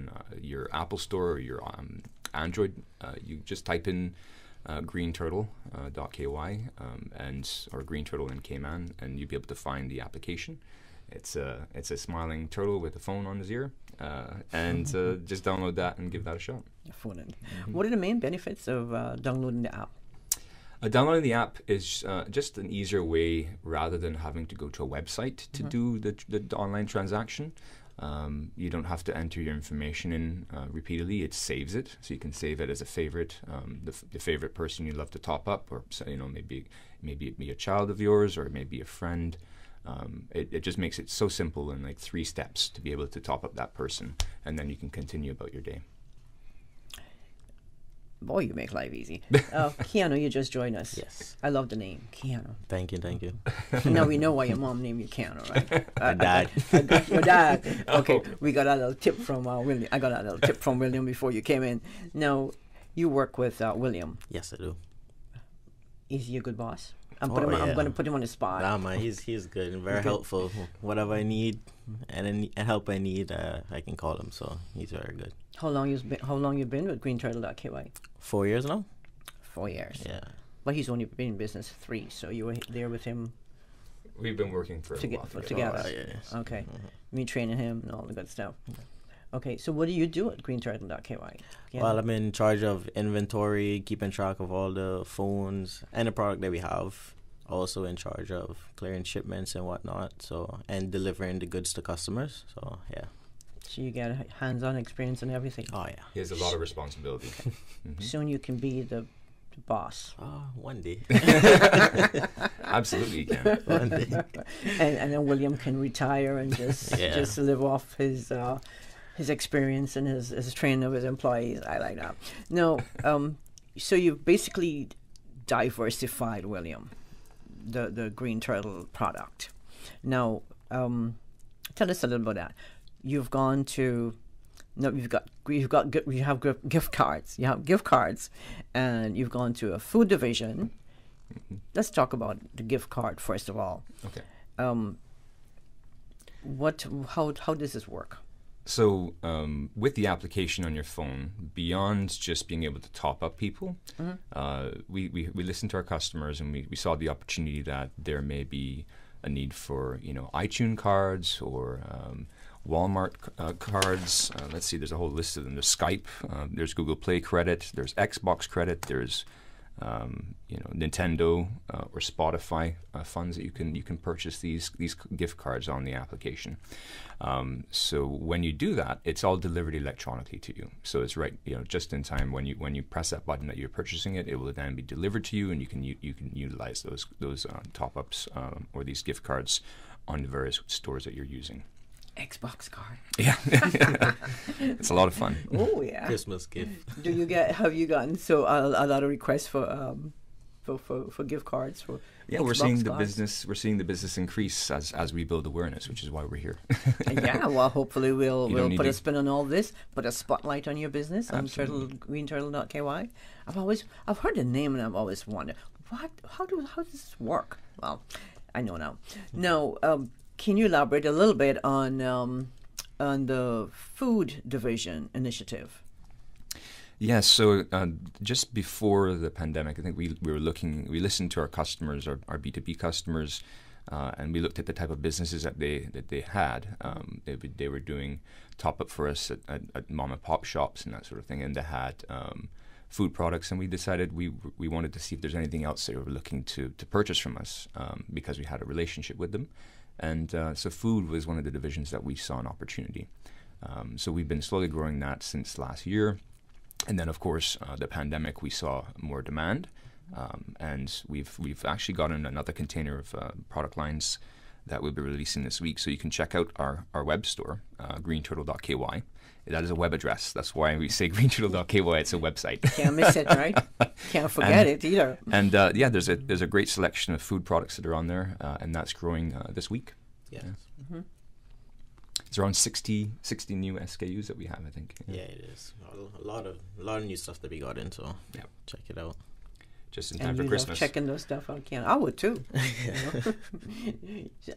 your Apple store or your Android, you just type in Green Turtle.ky or Green Turtle in Cayman, and you'll be able to find the application. It's a smiling turtle with a phone on his ear, and just download that and give that a shot. What are the main benefits of downloading the app? Downloading the app is just an easier way rather than having to go to a website to do the online transaction. You don't have to enter your information in repeatedly. It saves it, so you can save it as a favorite, the favorite person you love to top up, or maybe it be a child of yours, or maybe a friend. It just makes it so simple in like 3 steps to be able to top up that person, and then you can continue about your day. Boy, you make life easy. Keanu, you just joined us. Yes. I love the name, Keanu. Thank you. Now we know why your mom named you Keanu, right? My dad. Your dad. Okay, we got a little tip from William. I got a little tip from William before you came in. Now, you work with William. Yes, I do. Is he a good boss? I'm going to put him on the spot. Nah, man, he's good and very helpful. Whatever I need and help I need, I can call him. So he's very good. How long you been with Green Turtle.ky? 4 years now. 4 years. Yeah. But he's only been in business 3, so you were there with him. We've been working for a while together. Yes. Okay. Me training him and all the good stuff. Okay, so what do you do at Green Turtle.ky? Well, I'm in charge of inventory, keeping track of all the phones and the product that we have. Also in charge of clearing shipments and whatnot, and delivering the goods to customers. So yeah. So you get hands-on experience and everything. Oh yeah. He has a lot of responsibility. Soon you can be the boss. One day. Absolutely, you can. One day. And then William can retire and just live off his experience and his training of his employees. I like that. No, so you've basically diversified, William, the Green Turtle product. Now, tell us a little about that. You've gone to, you have gift cards. You have gift cards, and you've gone to a food division. Let's talk about the gift card first of all. Okay. How does this work? So with the application on your phone, beyond just being able to top up people, we listened to our customers, and we saw the opportunity that there may be a need for iTunes cards or Walmart cards. Let's see, there's a whole list of them. There's Skype, there's Google Play credit, there's Xbox credit, there's Nintendo or Spotify funds that you can purchase these gift cards on the application. So when you do that, it's all delivered electronically to you. So it's right, just in time. When you press that button that you're purchasing it, it will then be delivered to you, and you can utilize those top ups or these gift cards on the various stores that you're using. Xbox card. Yeah, it's a lot of fun. Oh yeah, Christmas gift. Have you gotten a lot of requests for gift cards for? Yeah, Xbox we're seeing the cards? business increase as we build awareness, which is why we're here. Yeah, well, hopefully we'll put a spin on all this, put a spotlight on your business on Green Turtle.ky. I've heard the name and I've always wondered how does this work? Well, I know now. Now, can you elaborate a little bit on the food division initiative? Yes, so just before the pandemic, I think we listened to our customers, our B2B customers, and we looked at the type of businesses that they had. They were doing top up for us at mom and pop shops and that sort of thing, and they had food products, and we decided we wanted to see if there's anything else they were looking to purchase from us, because we had a relationship with them. And so food was one of the divisions that we saw an opportunity. So we've been slowly growing that since last year. And then, of course, the pandemic, we saw more demand. And we've actually gotten another container of product lines that we'll be releasing this week. So you can check out our web store, Green Turtle.ky. That is a web address. That's why we say Green Turtle.ky. It's a website. Can't miss it, right? Can't forget it either. And yeah, there's a great selection of food products that are on there, and that's growing this week. Yes. Mm-hmm. It's around 60 new SKUs that we have, I think. Yeah, it is. A lot of new stuff that we got into. Yeah, check it out. Just in time for Christmas. Checking those stuff out, Ken. I would too.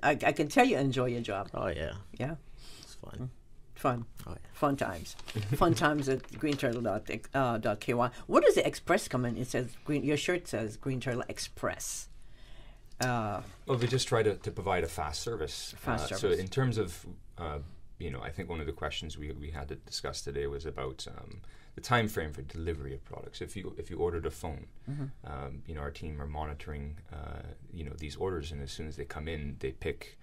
I can tell you enjoy your job. Oh yeah. Yeah. It's fun. Fun. Oh, yeah. Fun times. Fun times at greenturtle.ky. What does the Express come in? It says your shirt says Green Turtle Express. Well, we just try to provide a fast service. Service. So in terms of, I think one of the questions we had to discuss today was about the time frame for delivery of products. If you ordered a phone, our team are monitoring, these orders, and as soon as they come in, they pick,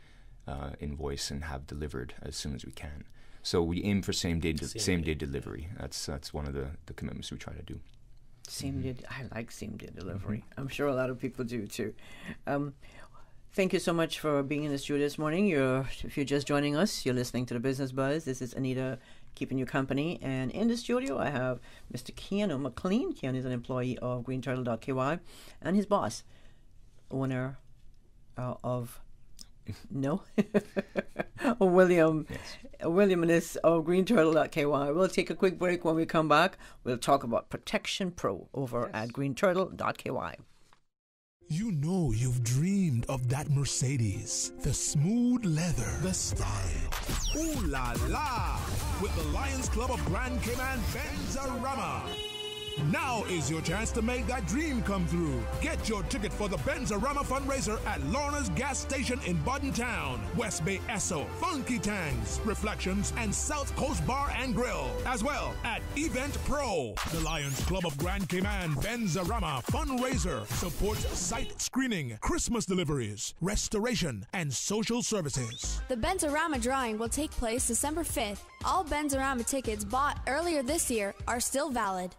invoice, and have delivered as soon as we can. So we aim for same day delivery. That's one of the commitments we try to do. Same day. I like same day delivery. I'm sure a lot of people do too. Thank you so much for being in the studio this morning. If you're just joining us, you're listening to the Business Buzz. This is Anita keeping you company, and in the studio I have Mr. Keanu McLean. Keanu is an employee of Green Turtle.ky, and his boss, owner of William Inniss of Green Turtle.ky. We'll take a quick break. When we come back, we'll talk about Protection Pro over at Green Turtle.ky. You know you've dreamed of that Mercedes. The smooth leather, the style. Ooh la la! With the Lions Club of Grand Cayman Benzarama. Now is your chance to make that dream come through. Get your ticket for the Benzarama fundraiser at Lorna's Gas Station in Bodden Town, West Bay Esso, Funky Tangs, Reflections, and South Coast Bar and Grill. As well at Event Pro. The Lions Club of Grand Cayman Benzarama fundraiser supports site screening, Christmas deliveries, restoration, and social services. The Benzarama drawing will take place December 5th. All Benzarama tickets bought earlier this year are still valid.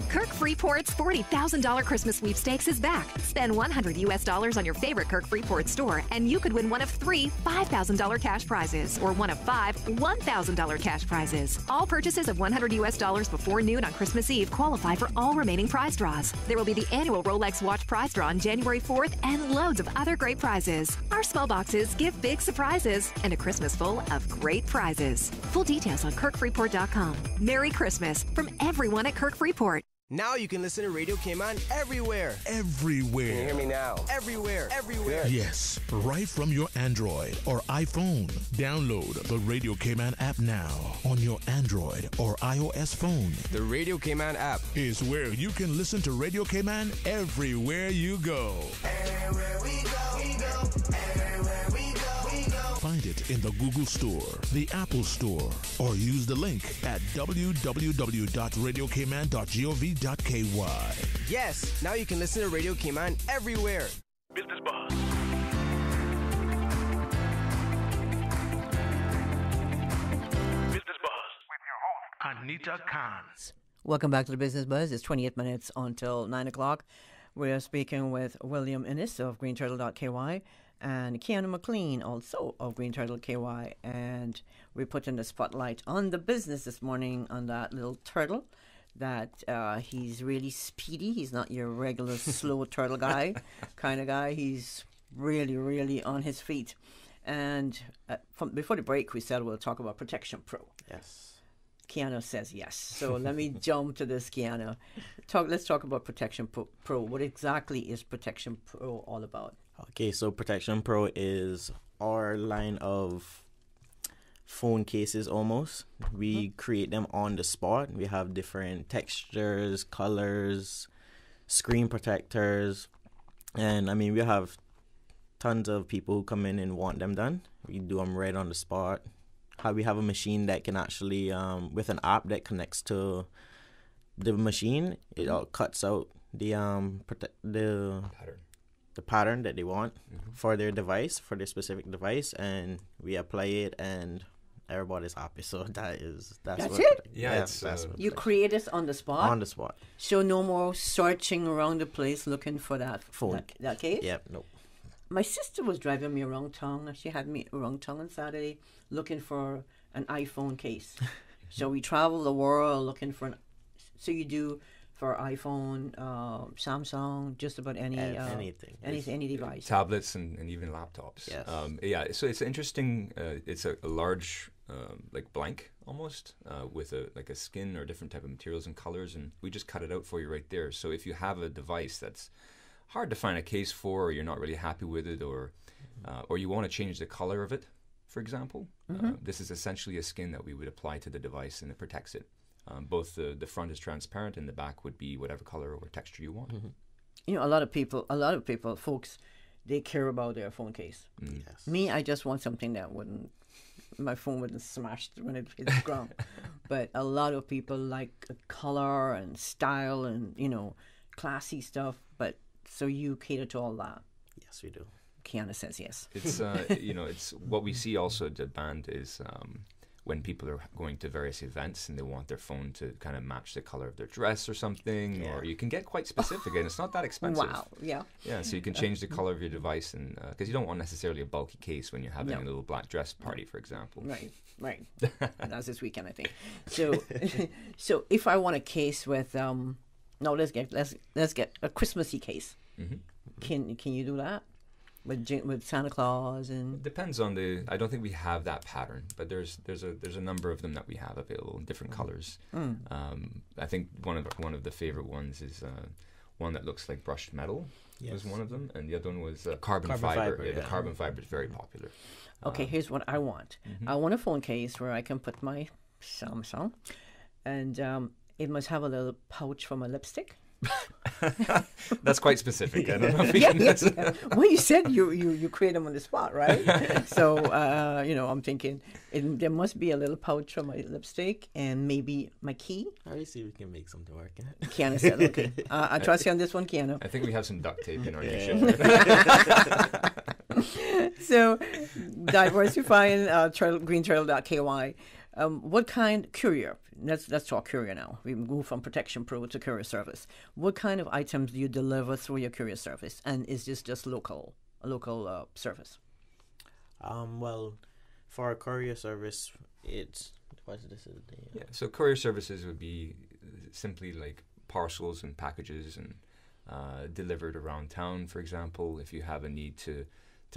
Kirk Freeport's $40,000 Christmas sweepstakes is back. Spend $100 on your favorite Kirk Freeport store, and you could win one of 3 $5,000 cash prizes, or one of 5 $1,000 cash prizes. All purchases of $100 before noon on Christmas Eve qualify for all remaining prize draws. There will be the annual Rolex watch prize draw on January 4th, and loads of other great prizes. Our small boxes give big surprises, and a Christmas full of great prizes. Full details on KirkFreeport.com. Merry Christmas from everyone at Kirk Freeport. Now you can listen to Radio Cayman everywhere. Everywhere. Can you hear me now? Everywhere. Everywhere. Yes, right from your Android or iPhone. Download the Radio Cayman app now on your Android or iOS phone. The Radio Cayman app is where you can listen to Radio Cayman everywhere you go. Everywhere we go, we go. Everywhere we go, we go. Find it in the Google Store, the Apple Store, or use the link at www.radiocayman.gov.ky. Yes, now you can listen to Radio Cayman everywhere. Business Buzz. Business Buzz with your host, Anita Khan. Welcome back to the Business Buzz. It's 28 minutes until 9 o'clock. We're speaking with William Inniss of Green Turtle.ky and Keanu McLean, also of Green Turtle.ky. And we're putting the spotlight on the business this morning on that little turtle, that he's really speedy. He's not your regular slow turtle guy kind of guy. He's really, really on his feet. And before the break, we said we'll talk about Protection Pro. Yes. Keanu says yes. So let me jump to this, Keanu. Let's talk about Protection Pro. What exactly is Protection Pro all about? Okay, so Protection Pro is our line of phone cases almost. We create them on the spot. We have different textures, colors, screen protectors. And I mean, we have tons of people who come in and want them done. We do them right on the spot. We have a machine that can actually, with an app that connects to the machine, it all cuts out the the pattern that they want for their device, for their specific device, and we apply it, and everybody's happy. So that's what it. Yeah, that's you create it on the spot. On the spot. So no more searching around the place looking for that phone. That case. Yep. No. My sister was driving me around town. She had me around town on Saturday looking for an iPhone case. So we travel the world looking for an. So you do for iPhone, Samsung, just about anything, any device, tablets and even laptops. Yes. So it's interesting. It's a large like blank almost with a skin or different type of materials and colors, and we just cut it out for you right there. So if you have a device that's hard to find a case for, or you're not really happy with it, or you want to change the color of it, for example, this is essentially a skin that we would apply to the device, and it protects it. Both the front is transparent and the back would be whatever color or texture you want. You know, a lot of people, folks, they care about their phone case. Yes. Me, I just want something that my phone wouldn't smash when it hits the ground. But a lot of people like color and style and, classy stuff. But so you cater to all that. Yes, we do. Kiana says yes. It's it's what we see also at the band is when people are going to various events and they want their phone to kind of match the color of their dress or something, or you can get quite specific, and it's not that expensive. Wow, yeah. Yeah, so you can change the color of your device, and because you don't want necessarily a bulky case when you're having a little black dress party, for example. Right. That's this weekend, I think. So if I want a case with let's get a Christmassy case. Can you do that? With Santa Claus and depends on I don't think we have that pattern, but there's a number of them that we have available in different colors. I think one of the favorite ones is one that looks like brushed metal. Yes. Was one of them, and the other one was carbon fiber. The carbon fiber is very popular. Okay, here's what I want. I want a phone case where I can put my Samsung, and it must have a little pouch for my lipstick. That's quite specific. I don't know if you can. Well, you said you create them on the spot, right? So I'm thinking there must be a little pouch for my lipstick and maybe my key. All right, see if we can make something work. Kiana said, "Okay, I trust you on this one, Kiana." I think we have some duct tape in our new ship. So, diversifying Green Turtle.ky. What kind courier? Let's talk courier now. We move from Protection Pro to courier service. What kind of items do you deliver through your courier service? And is this just a local service? Well, for our courier service, So courier services would be simply like parcels and packages and delivered around town. For example, if you have a need to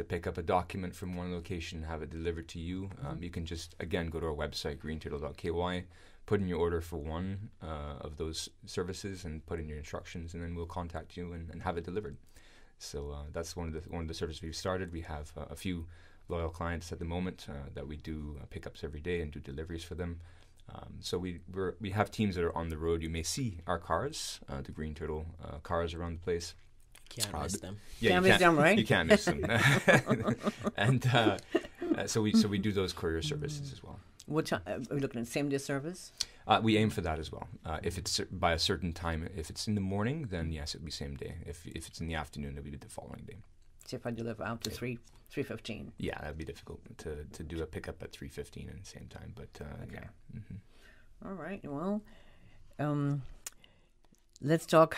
pick up a document from one location and have it delivered to you, you can just, again, go to our website, Green Turtle.ky, put in your order for one of those services and put in your instructions, and then we'll contact you and have it delivered. So that's one of the services we've started. We have a few loyal clients at the moment that we do pickups every day and do deliveries for them. So we have teams that are on the road. You may see our cars, the Green Turtle cars around the place. Can't miss them. Yeah, can't miss them, right? You can't miss them. And so we do those courier services as well. What time are we looking at? Same day service? We aim for that as well. If it's by a certain time, if it's in the morning, then yes, it'll be same day. If it's in the afternoon, it'll be the following day. So if I deliver out to 3:15. Yeah, that'd be difficult to do a pickup at 3:15 at the same time. But okay. Yeah. All right. Well, let's talk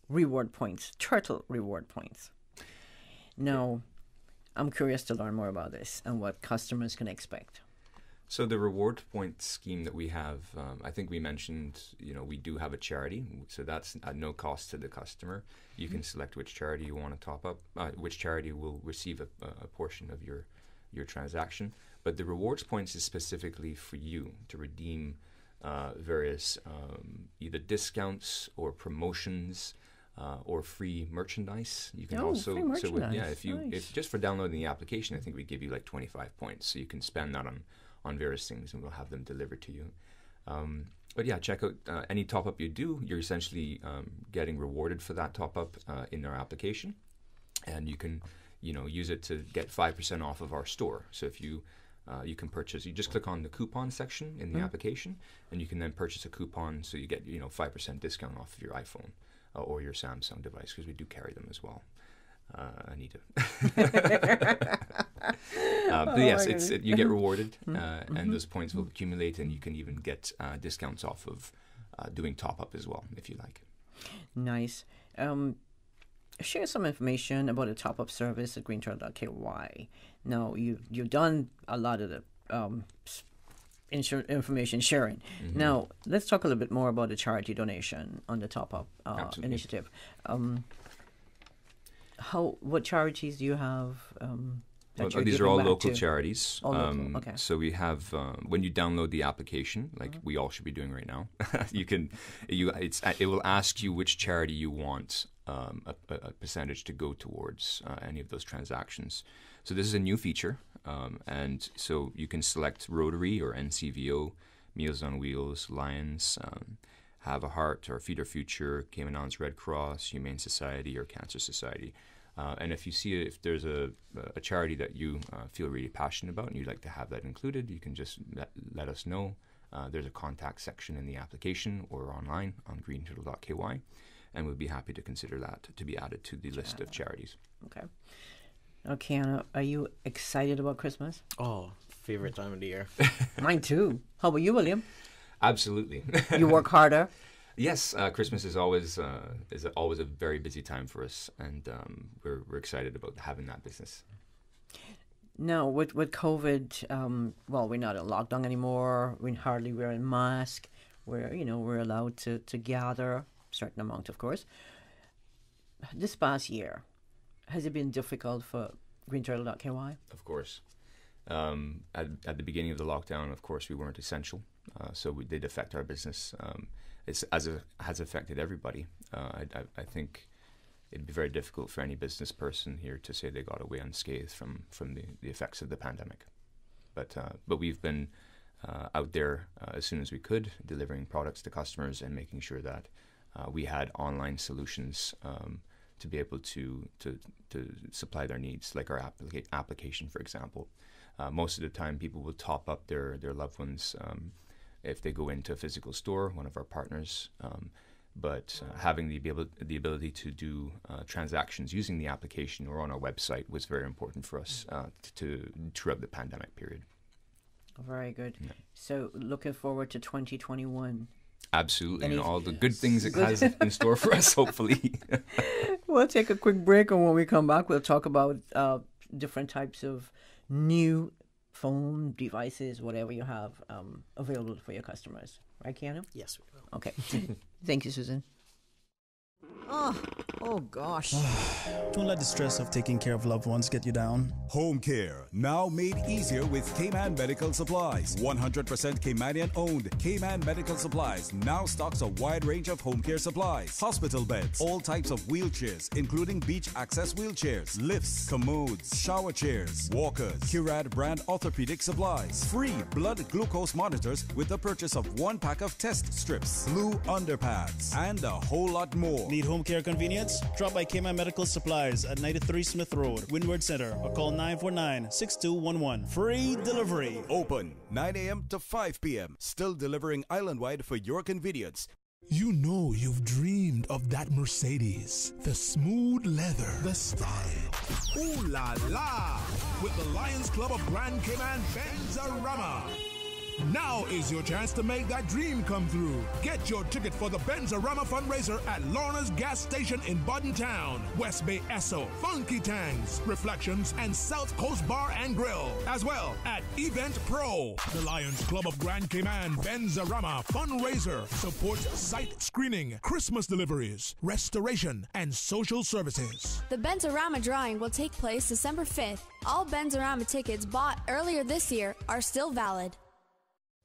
reward points. Turtle reward points. Now, I'm curious to learn more about this and what customers can expect. So the reward point scheme that we have, I think we mentioned, we do have a charity. So that's at no cost to the customer. You can select which charity you want to top up, which charity will receive a portion of your transaction. But the rewards points is specifically for you to redeem various either discounts or promotions or free merchandise. You can also free merchandise. If just for downloading the application, I think we give you like 25 points, so you can spend that on various things, and we'll have them delivered to you. But yeah, check out any top up you do. You're essentially getting rewarded for that top up in our application, and you can use it to get 5% off of our store. So if you you can purchase. You just click on the coupon section in the application, and you can then purchase a coupon, so you get 5% discount off of your iPhone or your Samsung device, because we do carry them as well. Anita. But yes, you get rewarded, and those points will accumulate, and you can even get discounts off of doing top up as well, if you like. Nice. Share some information about the top up service at Green Turtle.ky. Now, you've done a lot of the information sharing. Now, let's talk a little bit more about the charity donation on the top up initiative. What charities do you have? These are all local charities. All local. Okay. So we have when you download the application, like we all should be doing right now, it will ask you which charity you want a percentage to go towards any of those transactions. So this is a new feature, and so you can select Rotary or NCVO, Meals on Wheels, Lions, Have a Heart, or Feed Our Future, Cayman Islands Red Cross, Humane Society, or Cancer Society. And if there's a charity that you feel really passionate about and you'd like to have that included, you can just let us know. There's a contact section in the application or online on Green Turtle.ky, and we'd be happy to consider that to be added to the list of charities. Okay. Okay, Anna, are you excited about Christmas? Oh, favorite time of the year. Mine too. How about you, William? Absolutely. You work harder? Yes, Christmas is always a very busy time for us, and we're excited about having that business. Now, with COVID, we're not in lockdown anymore. We hardly wear a mask. We're allowed to gather a certain amount, of course. This past year, has it been difficult for Green Turtle.ky? Of course. At the beginning of the lockdown, of course, we weren't essential, so we did affect our business. It has affected everybody. I think it'd be very difficult for any business person here to say they got away unscathed from the effects of the pandemic. But we've been out there as soon as we could, delivering products to customers and making sure that we had online solutions to be able to supply their needs, like our application, for example. Most of the time, people will top up their loved ones if they go into a physical store, one of our partners, but having the ability to do transactions using the application or on our website was very important for us throughout the pandemic period. Very good. Yeah. So looking forward to 2021. Absolutely, and all the good things it has in store for us, hopefully. We'll take a quick break, and when we come back, we'll talk about different types of new phone devices, whatever you have available for your customers. Right, Keanu? Yes, we will. Okay. Thank you, Susan. Oh gosh. Don't let the stress of taking care of loved ones get you down. Home care, now made easier with Cayman Medical Supplies. 100% Caymanian owned. Cayman Medical Supplies now stocks a wide range of home care supplies. Hospital beds, all types of wheelchairs, including beach access wheelchairs, lifts, commodes, shower chairs, walkers, Curad brand orthopedic supplies. Free blood glucose monitors with the purchase of 1 pack of test strips, blue underpads, and a whole lot more. Need home care convenience? Drop by Cayman Medical Supplies at 93 Smith Road, Windward Center, or call 949-6211. Free delivery. Open 9 a.m. to 5 p.m. Still delivering island-wide for your convenience. You know you've dreamed of that Mercedes. The smooth leather, the style. Ooh la la! With the Lions Club of Grand Cayman Benzarama. Now is your chance to make that dream come through. Get your ticket for the Benzarama fundraiser at Lorna's Gas Station in Bodden Town, West Bay Esso, Funky Tangs, Reflections, and South Coast Bar and Grill. As well at Event Pro. The Lions Club of Grand Cayman Benzarama fundraiser supports site screening, Christmas deliveries, restoration, and social services. The Benzarama drawing will take place December 5th. All Benzarama tickets bought earlier this year are still valid.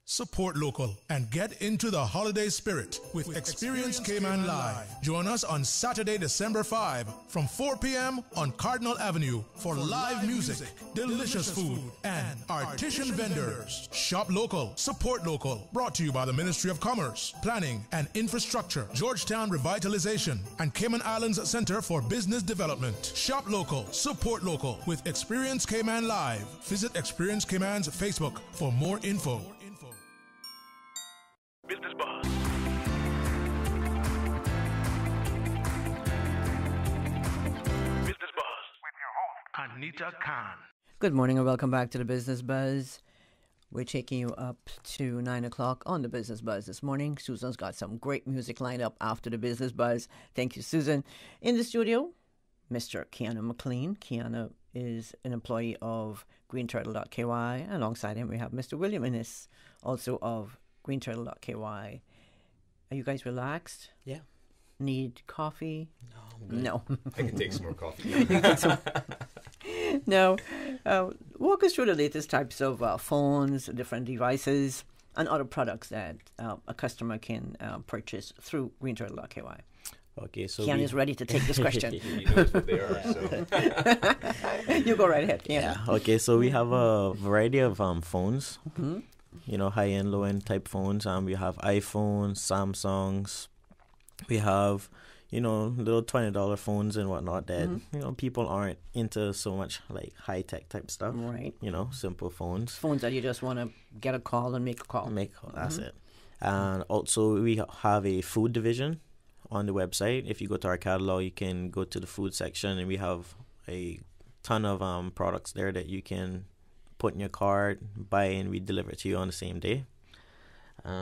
Support local and get into the holiday spirit with Experience Cayman Live. Join us on Saturday, December 5 from 4 p.m. on Cardinal Avenue for live music, delicious food, and artisan vendors. Shop local, support local. Brought to you by the Ministry of Commerce, Planning and Infrastructure, Georgetown Revitalization, and Cayman Islands Center for Business Development. Shop local, support local with Experience Cayman Live. Visit Experience Cayman's Facebook for more info. Business Buzz. Business Buzz with your host, Anita Khan. Good morning and welcome back to the Business Buzz. We're taking you up to 9 o'clock on the Business Buzz this morning. Susan's got some great music lined up after the Business Buzz. Thank you, Susan. In the studio, Mr. Kiana McLean. Kiana is an employee of Green Turtle.ky. Alongside him, we have Mr. William Inniss, also of Green Turtle.ky. Are you guys relaxed? Yeah. Need coffee? No. I can take some more coffee. No. Walk us through the latest types of phones, different devices, and other products that a customer can purchase through Green Turtle.ky. Okay, so Kian is ready to take this question. He knows what they are, so. You go right ahead. Yeah. Okay, so we have a variety of phones. Mm-hmm. You know, high-end, low-end type phones. We have iPhones, Samsungs. We have, you know, little $20 phones and whatnot that, you know, people aren't into so much like high-tech type stuff. Right. You know, simple phones. Phones that you just want to get a call and make a call. That's it. And also we have a food division on the website. If you go to our catalog, you can go to the food section and we have a ton of products there that you can put in your cart, buy, and we deliver it to you on the same day. What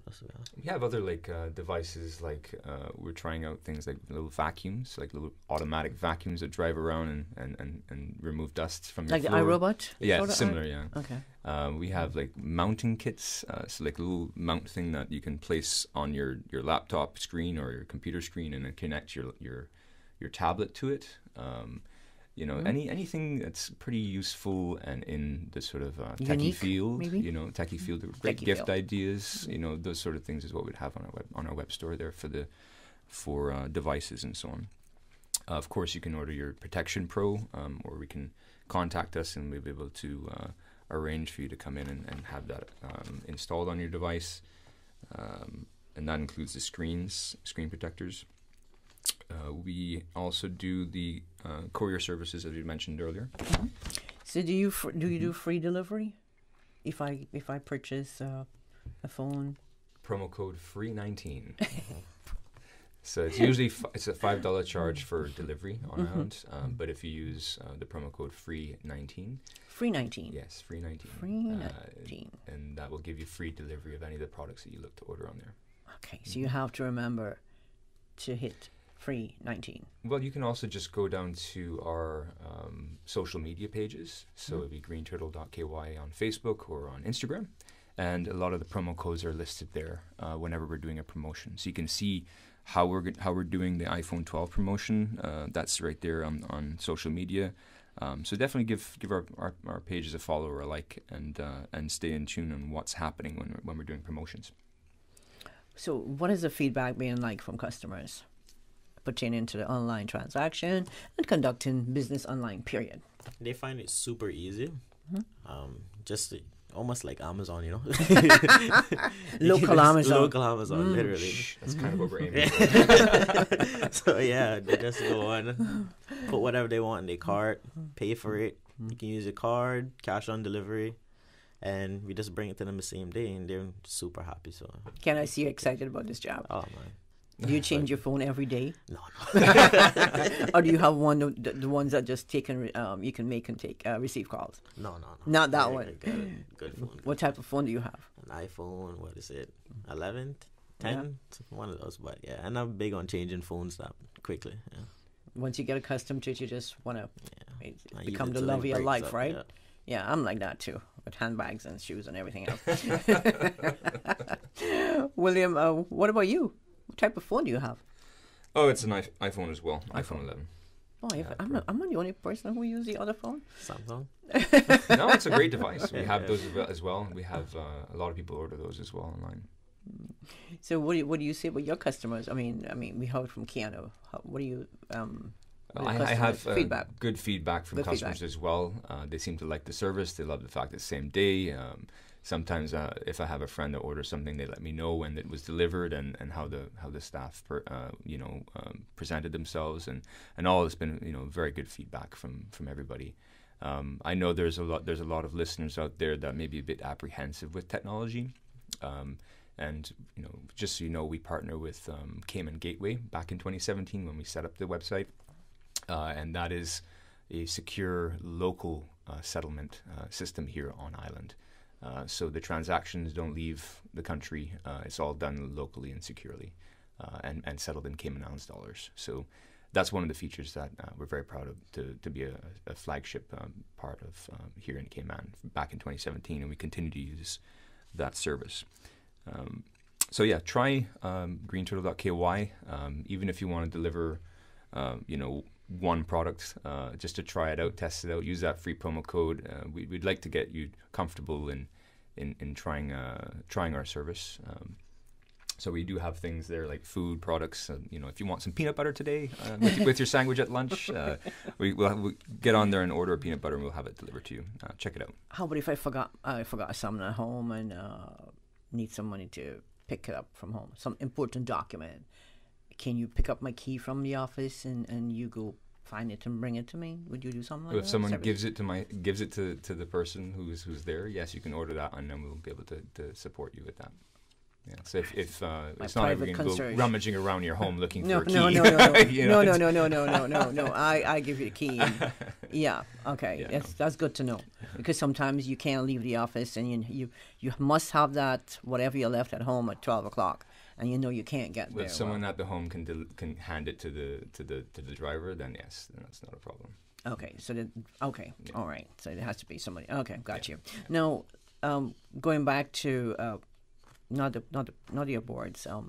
else do we have? We have other like devices, like we're trying out things like little vacuums, like little automatic vacuums that drive around and remove dust from your floor. Like the iRobot? Yeah, similar, yeah. Okay. We have like mounting kits, so like a little mount thing that you can place on your laptop screen or your computer screen and then connect your tablet to it. You know, anything that's pretty useful and in the sort of techie Unique, field, maybe? you know, techie field, great Techie gift field. ideas, you know, those sort of things is what we'd have on our web store there for devices and so on. Of course, you can order your Protection Pro, or we can contact us and we'll be able to arrange for you to come in and have that installed on your device, and that includes the screen protectors. We also do the courier services, as we mentioned earlier. So do you do free delivery if I purchase a phone? Promo code FREE19. So it's usually it's a $5 charge for delivery on island, but if you use the promo code FREE19. FREE19. Yes, FREE19. FREE19. And that will give you free delivery of any of the products that you look to order on there. Okay, so you have to remember to hit FREE19. Well, you can also just go down to our social media pages. So it'd be Green Turtle.ky on Facebook or on Instagram. And a lot of the promo codes are listed there whenever we're doing a promotion. So you can see how we're doing the iPhone 12 promotion. That's right there on social media. So definitely give our pages a follow or a like and stay in tune on what's happening when we're doing promotions. So what has the feedback been like from customers pertaining to the online transaction and conducting business online, period? They find it super easy. Just almost like Amazon, you know. Local Amazon, literally. That's kind of what we're aiming for. So yeah, they just go on, put whatever they want in their cart, pay for it. You can use your card, cash on delivery, and we just bring it to them the same day, and they're super happy. So can I see you excited about this job? Oh man. Do you change your phone every day? No. Or do you have the ones that just take and you can make and take receive calls? No. Not that one. Good phone. What type of phone do you have? An iPhone. What is it? 11, 10, one of those. But yeah, and I'm big on changing phones that quickly. Yeah. Once you get accustomed to it, you just want to become the till love of it your breaks life, up, right? yeah. Yeah, I'm like that too, with handbags and shoes and everything else. William, what about you? What type of phone do you have? Oh, it's an iPhone as well, iPhone 11. Boy, I'm the only person who uses the other phone. Samsung. No, it's a great device. We have those as well. We have a lot of people order those as well online. So what do you say about your customers? I mean, we heard from Keanu. What do you? I have feedback. Good feedback from customers as well. They seem to like the service. They love the fact that same day. Sometimes if I have a friend that orders something, they let me know when it was delivered and how the staff presented themselves and all. It's been very good feedback from everybody. I know there's a lot of listeners out there that may be a bit apprehensive with technology. And just so you know, we partner with Cayman Gateway back in 2017 when we set up the website, and that is a secure local settlement system here on island. So the transactions don't leave the country. It's all done locally and securely, and settled in Cayman Islands dollars. So that's one of the features that we're very proud of to be a flagship part of here in Cayman back in 2017, and we continue to use that service. So yeah, try Green Turtle.ky. Even if you want to deliver, one product, just to try it out, test it out, use that free promo code. We'd like to get you comfortable in trying our service. So we do have things there like food products. If you want some peanut butter today with your sandwich at lunch, we'll get on there and order a peanut butter, and we'll have it delivered to you. Check it out. How about if I forgot something at home and need some money to pick it up from home, some important document? Can you pick up my key from the office and you go find it and bring it to me? Would you do something like that? If someone gives it to the person who's there, yes, you can order that, and then we'll be able to support you with that. Yeah. So if it's not ever going to go rummaging around your home looking for a key. No. I give you the key. Yeah. Okay. Yeah, that's good to know, because sometimes you can't leave the office and you must have that whatever you left at home at 12 o'clock, and you can't get there. If someone at the home can hand it to the driver, then yes, then that's not a problem. Okay. So all right. So it has to be somebody. Okay, got you. Now, going back to. Not the awards. What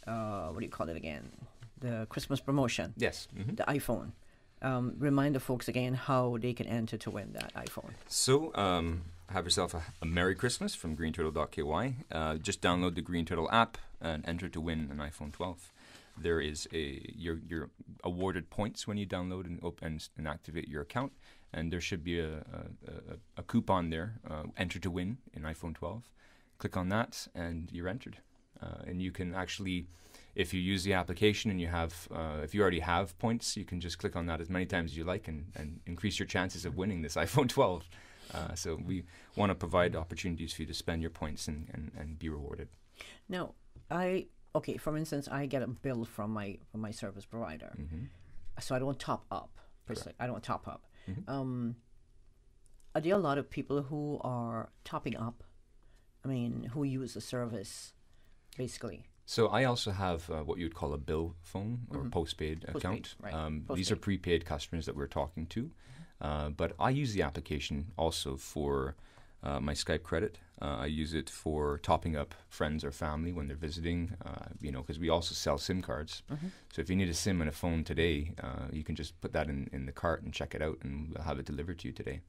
do you call it again? The Christmas promotion. Yes. Mm-hmm. The iPhone. Remind the folks again how they can enter to win that iPhone. So have yourself a Merry Christmas from Green Turtle.ky. Just download the Green Turtle app and enter to win an iPhone 12. There is you're awarded points when you download and activate your account, and there should be a coupon there. Enter to win an iPhone 12. Click on that, and you're entered. And you can actually, if you use the application and you have, if you already have points, you can just click on that as many times as you like and increase your chances of winning this iPhone 12. So we want to provide opportunities for you to spend your points and be rewarded. Now, for instance, I get a bill from my service provider, so I don't top up. I don't top up. Mm-hmm. Are there a lot of people who are topping up? I mean, who use the service, basically? So I also have what you would call a bill phone or postpaid account. Right. These are prepaid customers that we're talking to. But I use the application also for my Skype credit. I use it for topping up friends or family when they're visiting, because we also sell SIM cards. Mm-hmm. So if you need a SIM and a phone today, you can just put that in the cart and check it out, and we'll have it delivered to you today.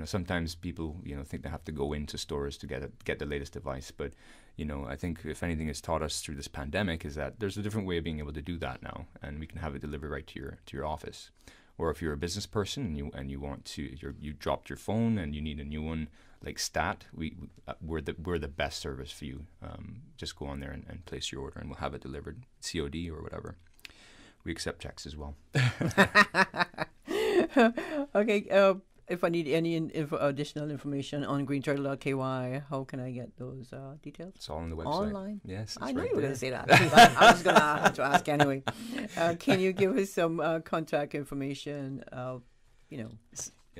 Sometimes people, think they have to go into stores to get the latest device. But, I think if anything has taught us through this pandemic is that there's a different way of being able to do that now, and we can have it delivered right to your office. Or if you're a business person and you want to, you dropped your phone and you need a new one, like Stat, we're the best service for you. Just go on there and place your order, and we'll have it delivered, COD or whatever. We accept checks as well. Okay. If I need any additional information on Green Turtle.ky, how can I get those details? It's all on the website. Online? Yes, I knew right you were there. going to say that. I was going to have to ask anyway. Can you give us some contact information, all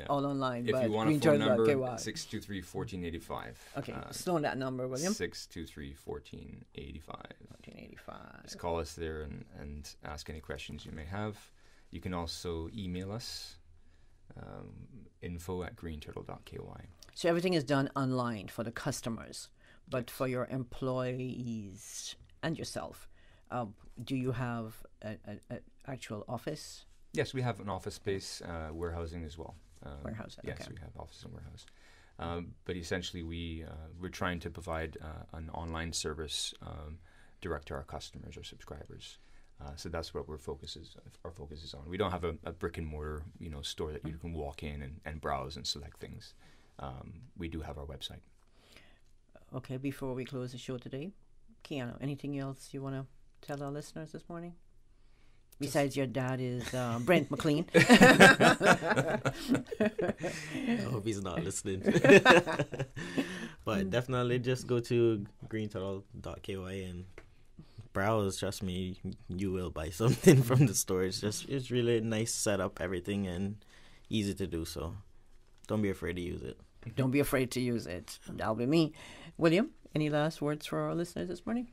online? If you want a phone number, 623-1485. Okay, slow that number, William. 623-1485. 1485. Just call us there and ask any questions you may have. You can also email us. info@greenturtle.ky. So everything is done online for the customers, but for your employees and yourself, do you have actual office? Yes, we have an office space, warehousing as well. Warehousing, yes, okay. we have office and warehouse. But essentially, we're trying to provide an online service direct to our customers or subscribers. So that's what our focus is on. We don't have a brick and mortar, store that you can walk in and browse and select things. We do have our website. Okay, before we close the show today, Keanu, anything else you want to tell our listeners this morning? Besides your dad is Brent McLean. I hope he's not listening. But definitely just go to Green Turtle.ky and browse. Trust me, you will buy something from the store. It's really a nice setup, everything, and easy to do. So don't be afraid to use it. Don't be afraid to use it. That'll be me. William, any last words for our listeners this morning?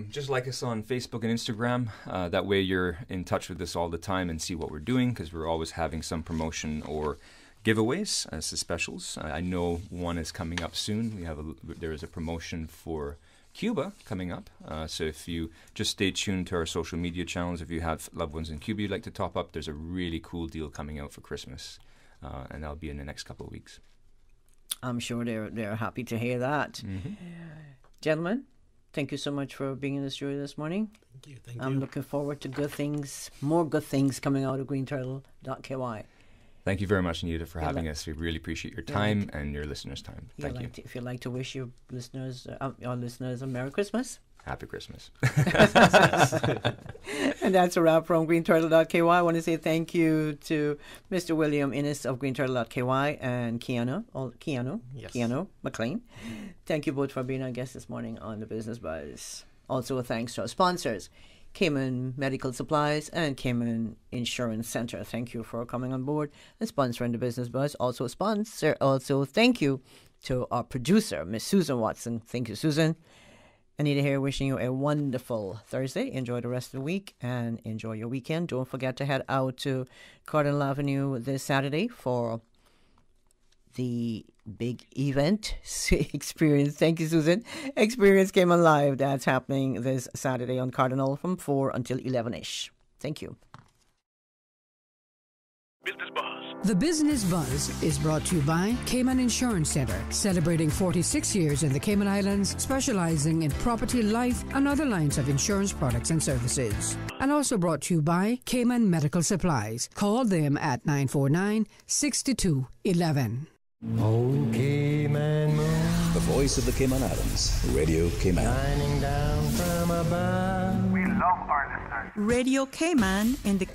Just like us on Facebook and Instagram. That way you're in touch with us all the time and see what we're doing, because we're always having some promotion or giveaways as specials. I know one is coming up soon. There is a promotion for Cuba coming up. So if you just stay tuned to our social media channels, if you have loved ones in Cuba you'd like to top up, there's a really cool deal coming out for Christmas. And that'll be in the next couple of weeks. I'm sure they're happy to hear that. Mm-hmm. Gentlemen, thank you so much for being in the studio this morning. Thank you. I'm looking forward to more good things coming out of Green Turtle.ky. Thank you very much, Anita, for having us. We really appreciate your time and your listeners' time. Thank you. If you'd like to wish your listeners, a Merry Christmas. Happy Christmas. And that's a wrap from Green Turtle.ky. I want to say thank you to Mr. William Inniss of Green Turtle.ky and Keanu McLean. Thank you both for being our guests this morning on the Business Buzz. Also, thanks to our sponsors, Cayman Medical Supplies and Cayman Insurance Center. Thank you for coming on board and sponsoring the Business Buzz. Also, thank you to our producer, Miss Susan Watson. Thank you, Susan. Anita here, wishing you a wonderful Thursday. Enjoy the rest of the week and enjoy your weekend. Don't forget to head out to Cardinal Avenue this Saturday for the big event, Experience. Thank you, Susan. Experience Cayman Live. That's happening this Saturday on Cardinal from 4 until 11-ish. Thank you. Business Buzz. The Business Buzz is brought to you by Cayman Insurance Center, celebrating 46 years in the Cayman Islands, specializing in property, life, and other lines of insurance products and services. And also brought to you by Cayman Medical Supplies. Call them at 949-6211. Oh, Cayman moon. The voice of the Cayman Islands, Radio Cayman. Shining down from above. We love our listeners. Radio Cayman in the